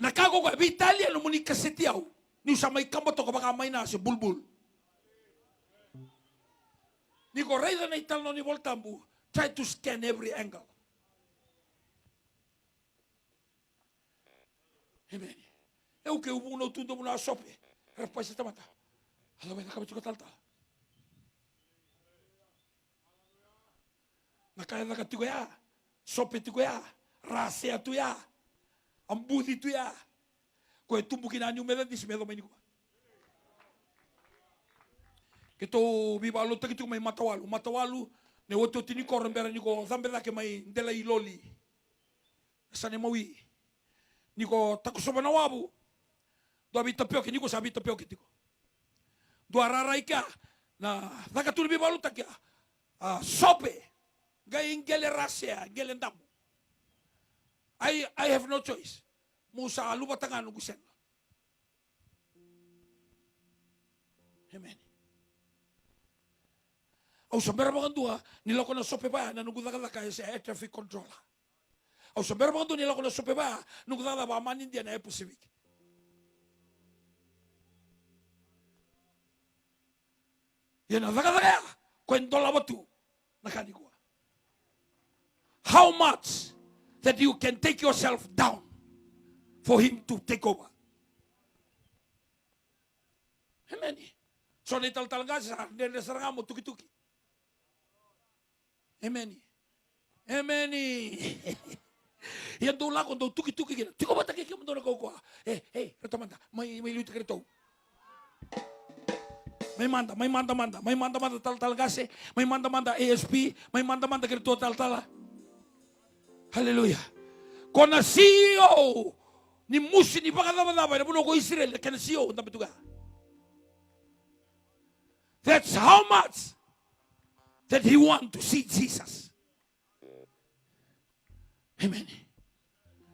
S2: Nakago ko Italia no munika setiau. Ni usama ikamba to ko baka maina se bulbul. Niko reida na italo ni voltambu. Try to scan every angle. Amen. Eu que ubu no tundo muna sope. Rapaz está mata. Hala vai nakabit ko talta. Nakaya na katigo ya. Sope tigo ya. Rasea tu ya. Ambudi tu ya. Ko tumbu kinanyu medadis medo meniko. Kito bibalo takito may matawalu ne woto tiniko rembera niko zambela ke may ndela iloli sane mawi niko takusoba na wabu do abita pio ke niko sabi pio ke tiko do araraika na zakatuli bibalo takia sope gai ngele rasea ngele ndamu I have no choice musa luba tangano kusen. Amen. Au saber bagandua nila ko na sope ba na nugudagala sa air traffic controller. Au saber bagandua nila ko na sope ba nugudagala ba man India na Pacific. Yan na daga Dola batu nakani ko. How much that you can take yourself down for him to take over. Amen. So ni talaga sa nene saranga mo tuki-tuki. Amen. Amen. Yan dola ko do tuki-tuki gina. Tiko ba taki mo do na ko. Hey, retomanda. May luto ka rito. May manda talaga si, may manda ASP, may manda kerto tal. Hallelujah. Kona CEO ni musi ni pakadaba na puno ko Israel kana CEO na betuga. That's how much that he want to see Jesus. Amen.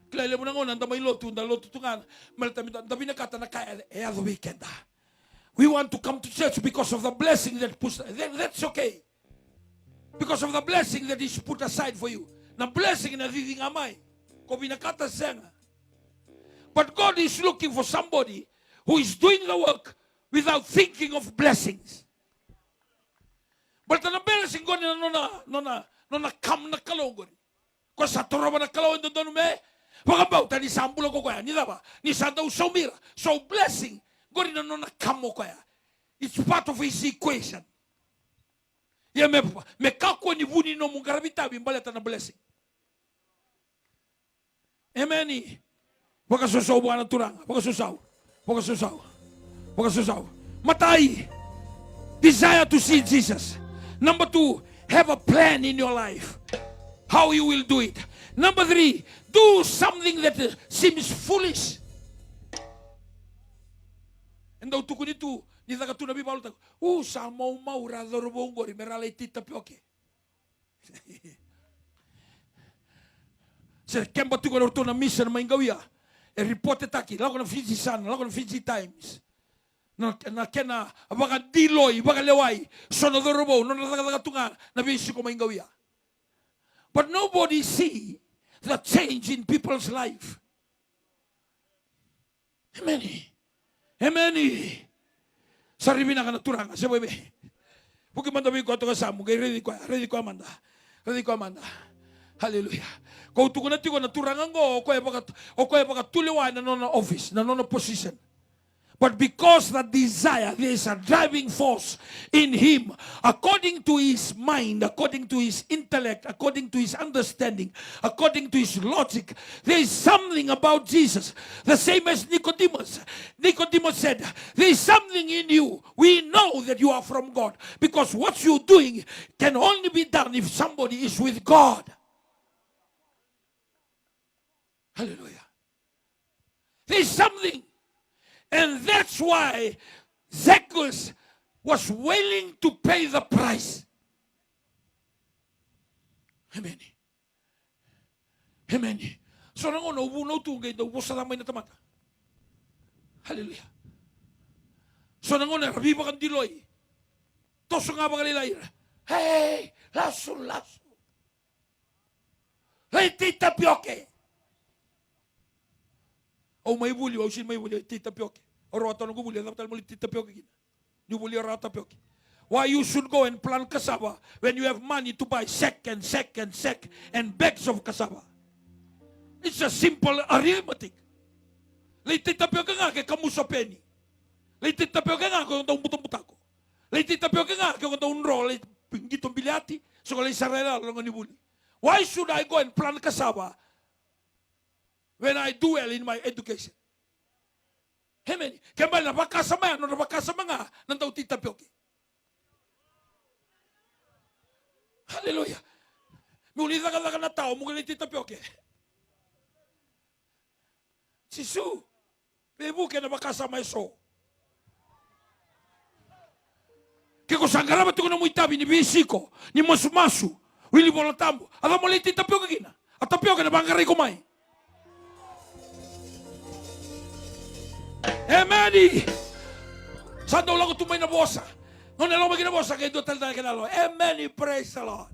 S2: Klale mo na ngona may lotu tungan malta tabi nakata na kaya the weekend. We want to come to church because of the blessing that puts. That's okay. Because of the blessing that is put aside for you. Na blessing na amay. Ko binakata senga. But God is looking for somebody who is doing the work without thinking of blessings. But the blessing God no na kam na kalongon. Ko sa toroba na kalongon doon me. Wakabaw tani sambulo ko kaya ni daba. Ni sanda usomira. So blessing God no na kamo kaya. It's part of his equation. Ya me kako ni vuni no mungarabita bimbaleta na blessing. Amen. Waka susaw buwan turang. Waka susaw. Matay. Desire to see Jesus. Number 2, have a plan in your life. How you will do it. Number 3, do something that seems foolish. And daw tukun itu ni taga tu nabi Paulo tago. Sa mau rador bongori merale tita pioke. Se kemba tu ko na mission maingawia. E report taki, lago na Fiji Sun, lago na Fiji Times. Na kena abaga diloi, abaga lewai, sono dorobo, no na taga tunga na bisi ko maingawia. But nobody see the change in people's life. Amen. Sarili na ka naturanga. Sa bebe. Huwag man dabi ko ito kasama. Ready ko amanda. Hallelujah. Kung ito ko na tiko naturangan ko, o kaya baka tuliwan na no office, na no position. But because that desire, there is a driving force in him, according to his mind, according to his intellect, according to his understanding, according to his logic. There is something about Jesus. The same as Nicodemus. Nicodemus said, there is something in you. We know that you are from God. Because what you're doing can only be done if somebody is with God. Hallelujah. There is something. And that's why Zacchaeus was willing to pay the price. Amen. So nangono ubuno tungay daw sa lamay na tamata. Hallelujah. So nangono rabiba kan diloy. Toso nga ba kalilay. Hey, lasso. Hey, tita pioke. May buli, may buli, tita pioke. Or what ang buli, dapat mo tita pioke gina. Ni buli rata pioke. Why you should go and plant cassava when you have money to buy sack and bags of cassava? It's a simple arithmetic. Lay tita pioke nga kay kamusa penny. Lay tita pioke nga kung daw butang-butako. Lay tita pioke nga kung daw unro, lay gitong bilyati, so lay sarela lang ni buli. Why should I go and plant cassava when I do well in my education? Amen. Kaya ba napakasama nga ng daw tita pioke. Hallelujah. Muli ka na tao, muli tita pioke. Si Sue, bebu kaya napakasama iso. Kaya kung saan karabat ko na mo itabi ni Bisiko, ni Masumasu, Willy Bolatambo, alam mo tita pioke gina. At tapioke na bangkaray kumay. Amen. Saan daw lang ko tumay na bosa? Nung nalaw maging na bosa, kayo doon talaga kinalo. Amen. Praise the Lord.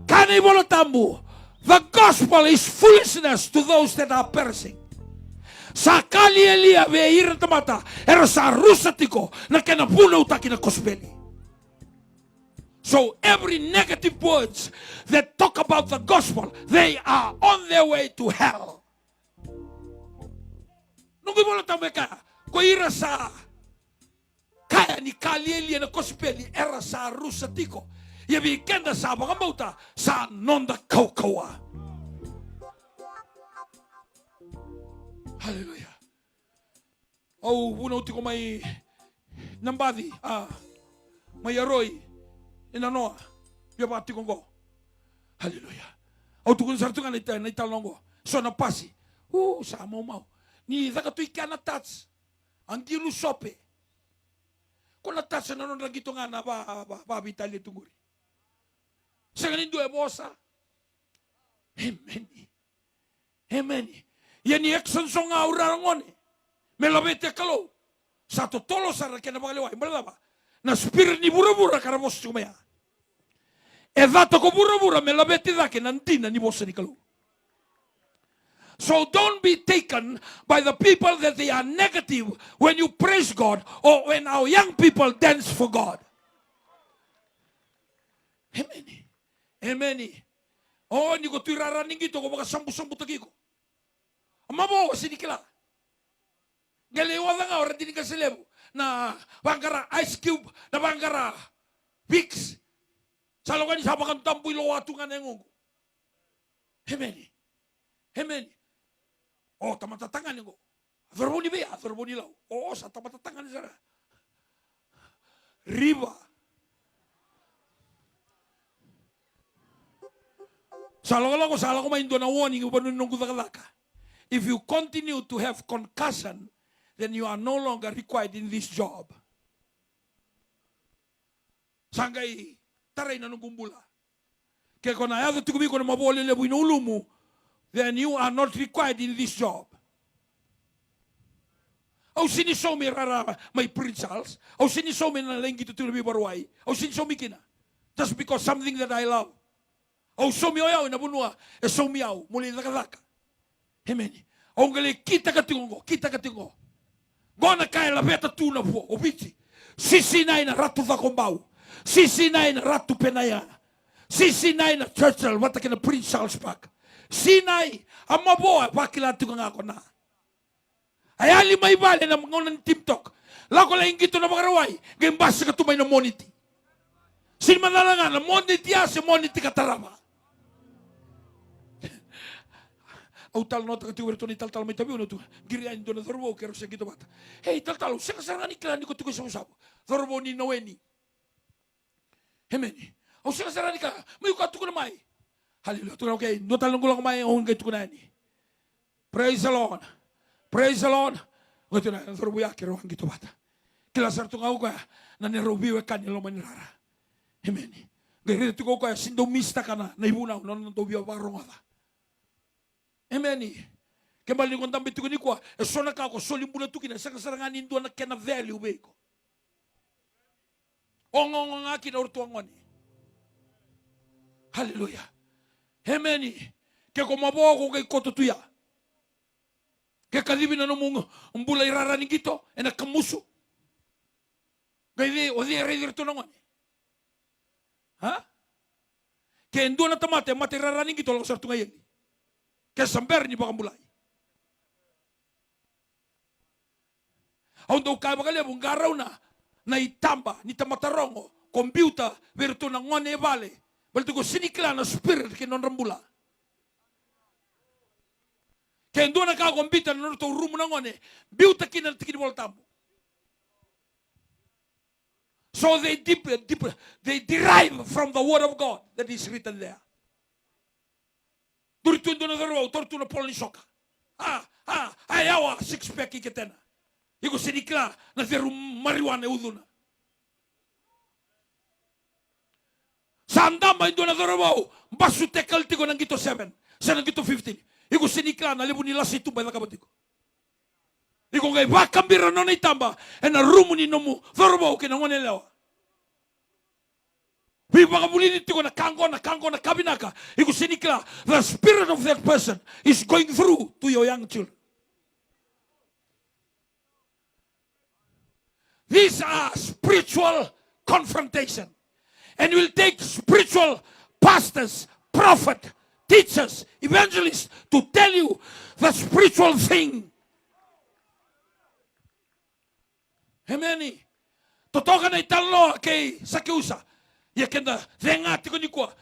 S2: Kanay Bolatambo, the gospel is foolishness to those that are perishing. Sakali Elia veir tamata, era sa rusatiko na kinapunaw taki na kospeli. So every negative words that talk about the gospel, they are on their way to hell. Nungu mola tameka ko ira sa kaya ni kalieli na kospeli era sa rusatiko. Yabi kenda sa bagamauta sa nonda kaukawa. Hallelujah. Oh, uno tiko may nambadi may aroy inanoa yabati kongo. Hallelujah. Au tukun sartungan ita na italongo. So na pasi. Sa mau. Ni zakatu ikana tats. Angilu sope. Kona tats na non lagi tunga na ba bitali tunguri. Sanganin do ebosa. Amen. Yani ekson songa urarangone. Melabete kalo. Satu tolo sara kena bagalewa. Imbala na spirit ni bura-bura karabos chumaya. Edato ko bura-bura melabete dake nantina ni bosa ni kalo. So don't be taken by the people that they are negative when you praise God or when our young people dance for God. Amen. Oh, ni ko tuiraraning ito ko baka sambu-sambu tagiko. Amabo sinikila. Galewa lang nga orang dinig ka silebo na bangkara ice cube na bangkara Vicks. Salokan sa bakang tamboy lowatungan ng ungo. Amen. Oh, tamatatangan ko. Athorbo ni ba? Athorbo ni lao. Oh, sa tamatatangan ni sana. Riba. Salokan ko, salokan maindo na warning ko panunong kudakalaka. If you continue to have concussion, then you are no longer required in this job. Sangay taray na nung kumbula. Kaya kung nayado tikubi ko na mabole lebo inulo mo, then you are not required in this job. Au siniso mi rara may principles. Au siniso mi na lengi tutulabi baruay. Au siniso mi kina. Just because something that I love. Au somi oyaw na bunua. E somi yaw. Muli lakadaka. Amen. Au ngale kita katingo. Gona kaya la beta tuna po. Obiti. Sisi na ina ratu vakombau. Sisi na ina ratu penaya. Sisi na ina Churchill. Wata kina Prince Charles Park. Sinai. Amaboa. Wakila tukang ako na. Ayali may bale na mga ng TikTok. Lako la ingito na makaraway. Gaimbasa ka tumay na moniti. Sinmanala na moniti si moniti katarama. Au tal nota ka tiwere to ni tal may tabi uno tu. Girian do na thorbo kero sa gito bata. Hey tal sa kasarani klani ko tuko sa usabo. Thorbo ni noweni. Hemeni. Au sa kasarani ka may ka tuko na mai. Hallelujah. Tuko okay. No tal ngulong mai on kay tuko na ni. Praise the Lord. Praise the Lord. Ngoto na thorbo ya kero ang gito bata. Kila sarto nga ko na ni robiwe kanilo manirara. Hemeni. Gere tuko ko sindo mista kana na ibuna no to biya barongada. Amen. Kembali kung tambi tuko ni kwa, so na ka ko solim bula tukina sa kasarangan nindo na kena value be ko. Ongong nga kinaurtuangon. Hallelujah. Amen. Ke ko mabo ko kay kototuya. Ke kalibi na mong umbula iraraning gito ena kamuso. Gaydi o di redir to ngon. Ha? Ke endo na tamate matiraraning gito lang sartu ngayon. Kesamber ni baka mulai. Ang daw kaya baka lebong garaw na itamba, ni tamatarongo, computer, virtu ng ngone vale. Balto ko sinikla na spirit kinon rambula. Kaya doon na computer na to room ng ngone, biuta kinan tikinibol tambo. So they derive from the word of God that is written there. Turtundo na daro, tortuno polni soka. Ayawa six pack iketena. Iko sinikla na veru marijuana uduna. Sandama indo na daro, basu tekal tigo nang gito 7, sa nang gito 15. Iko sinikla na lebu nila situ ba kabutiko. Iko ngay bakambira no na itamba, na rumu ni nomu, daro kinangone lewa. The spirit of that person is going through to your young children. These are spiritual confrontation. And will take spiritual pastors, prophet, teachers, evangelists to tell you the spiritual thing. Amen. Totoka na italo kay sakiusa. Ya kenda zengati ko ni kwa,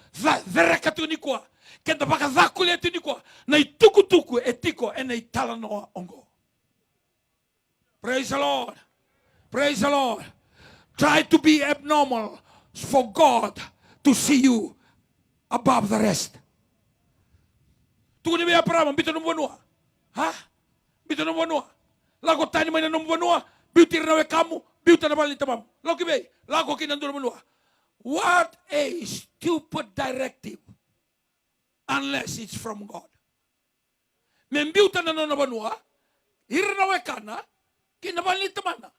S2: vereka to ni kwa. Kenda baka zakule to ni kwa. Na itukutuku etiko ena itala no ongo. Praise the Lord. Praise the Lord. Try to be abnormal for God to see you above the rest. Tuku ni biya parama bito numbanua. Ha? Bito numbanua. Lago tani may numbanua. Beauty na kamu. Beauty na bali tamam. Lago kibe. Lago kinandun numbanua. What a stupid directive. Unless it's from God. Men beauty na numbanua. Irna wekana. Kinabali tamana.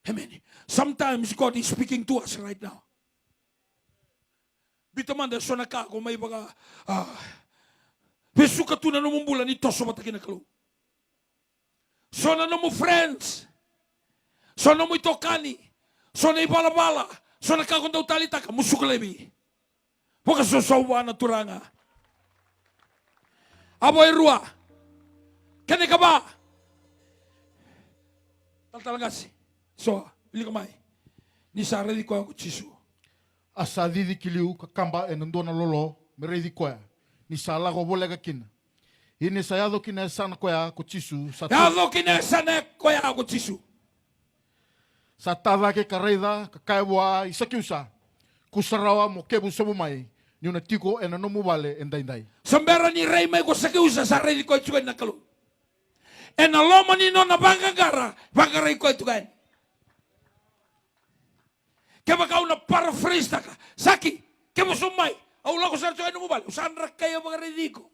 S2: Amen. Sometimes God is speaking to us right now. Bitamanda sonaka ko may baga besuka tu na numumbulan ito so matakin na kalu. So na mo friends. So na mo itokani. So na ibalabala. So na kakon daw talita ka musukalebi. Poka so sawa na turanga. Aboy rua. Kani ka ba? Taltalagasi. So, ili kamay. Ni sarili ko ako chisu.
S3: Asa didi kiliu kakamba enandona lolo meredi koya. Ni sala ko bolega kina. Ini sayado kina sana koya ko chisu.
S2: Yado kina sana koya ako chisu.
S3: Sa tada ke kareda kakaiwa isakiusa. Kusarawa mo kebu sobumai. Ni una tiko enanomu vale endai.
S2: Sambera ni rei mai ko sakiusa sa rei ko chuan nakalu. En aloma ni no na bangagara iko itu kan. Kaya kau na paraphrase taka. Saki, kaya mo sumay. Au lako sa chuan mo bal. Usan rakay bagaridiko.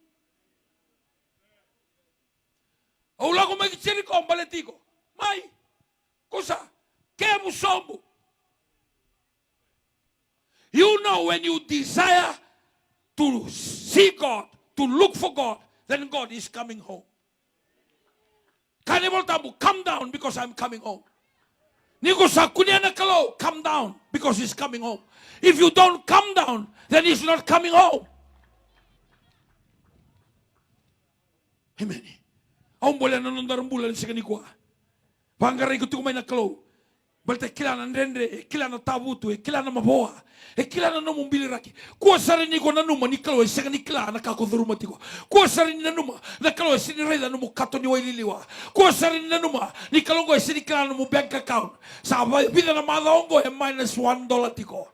S2: Au lako may kichiri ko baletiko. Mai. Kusa, kaya mo sombo. You know when you desire to see God, to look for God, then God is coming home. Kanibol tabu, come down because I'm coming home. Niko sa kunya na kalo, come down because he's coming home. If you don't come down, then he's not coming home. Amen. Ang bola na nondarang bulan sa kanikwa. Panggaray ko ito kumay na kalo. Balte kilana nrendre, kilana tabutu, kilana maboa, kilana no mumbiliraki. Kuwa sarini ko nanuma ni kalo isa ni kilana kakoduruma tiko. Kuwa sarini nanuma na kalo isa ni reda no mukato ni waililiwa. Kuwa sarini nanuma ni kalongo isa ni kilana no bank account. Sa vida na madongo e -$1 tiko.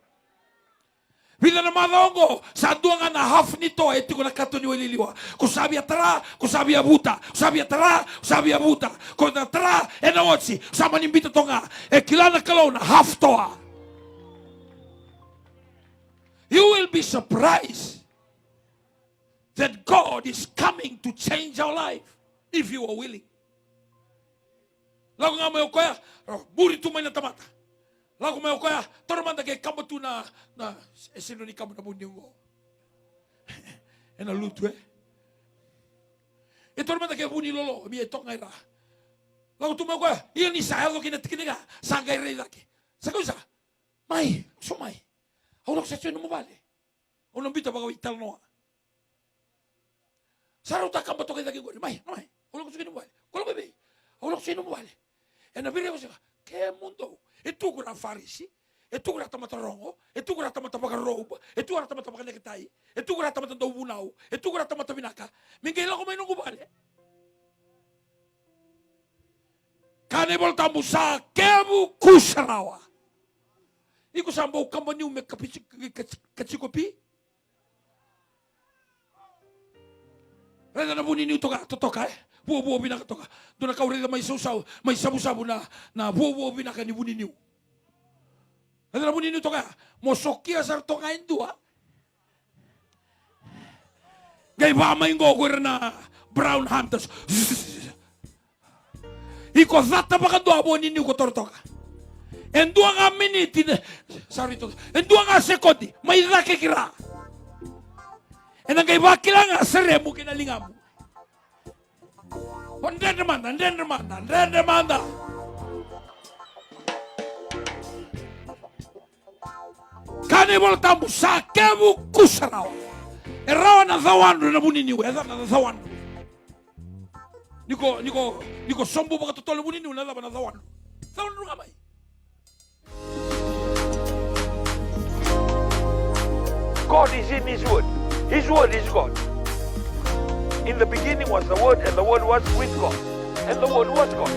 S2: Vida na madongo sa duanga na half nito e tiko na kato ni waililiwa. Kusabi atara, kusabi abuta, kusabi atara, kusabi abuta. Ko na atara e na otsi, sama ni mbita tonga e kilana kalona half toa. You will be surprised that God is coming to change our life if you are willing. Lago nga mayo kaya, buri tumay na tamata. Lago mayo kaya, tormanda kay kamatu na sino ni kamu na bundi mo. E na luto E tormanda kay buni lolo, mi e tonga ira. Lago tumayo kaya, iyan ni sayado kinatikinika, sangay rey laki. Sago isa, may, sumay. Aulak sa siya mo bali. O nambita baga ital noa. Saraw ta kamba to kay dagi gori. May. Aulak sa siya mo bali. Kulo bebe. Aulak sa siya mo bali. E nabiri ko siya. Kaya mundo. Ito ko na farisi. Ito ko na tamatarongo. Ito ko na tamatabagaroob. Ito ko na tamatabaganekitay. Ito ko na tamatandawunaw. Ito ko na tamatabinaka. Mingay lang ko may nung bali. Kanibol tamu sa kebu kusarawa. Iko sambo kamba niu me kachikopi. Reda na buni niu toka buo binaka toka. Doon na kaureda may sausaw, may sabu-sabu na buo binaka ni buni niu. Reda na buni niu toka. Mosokia sar toka indua. Gay ba may ngogor na brown hunters. Iko zata baka doa buni niu ko tortoka. En 2 miniti, en 2 sekondi, may nakikira. En ang kaiba kilanga, seremo kinalinga mo. Andre demanda. Kane bola tambu sa kebu kusarawa. Erawa na zawandu na bunini we, na zawandu. Niko sombo baka totole bunini na zaba na zawandu. Zawandu ngamai.
S1: God is in His Word. His Word is God. In the beginning was the Word, and the Word was with God, and the Word was God.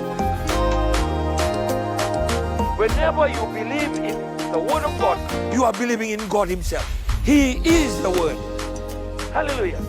S1: Whenever you believe in the Word of God, you are believing in God Himself. He is the Word. Hallelujah.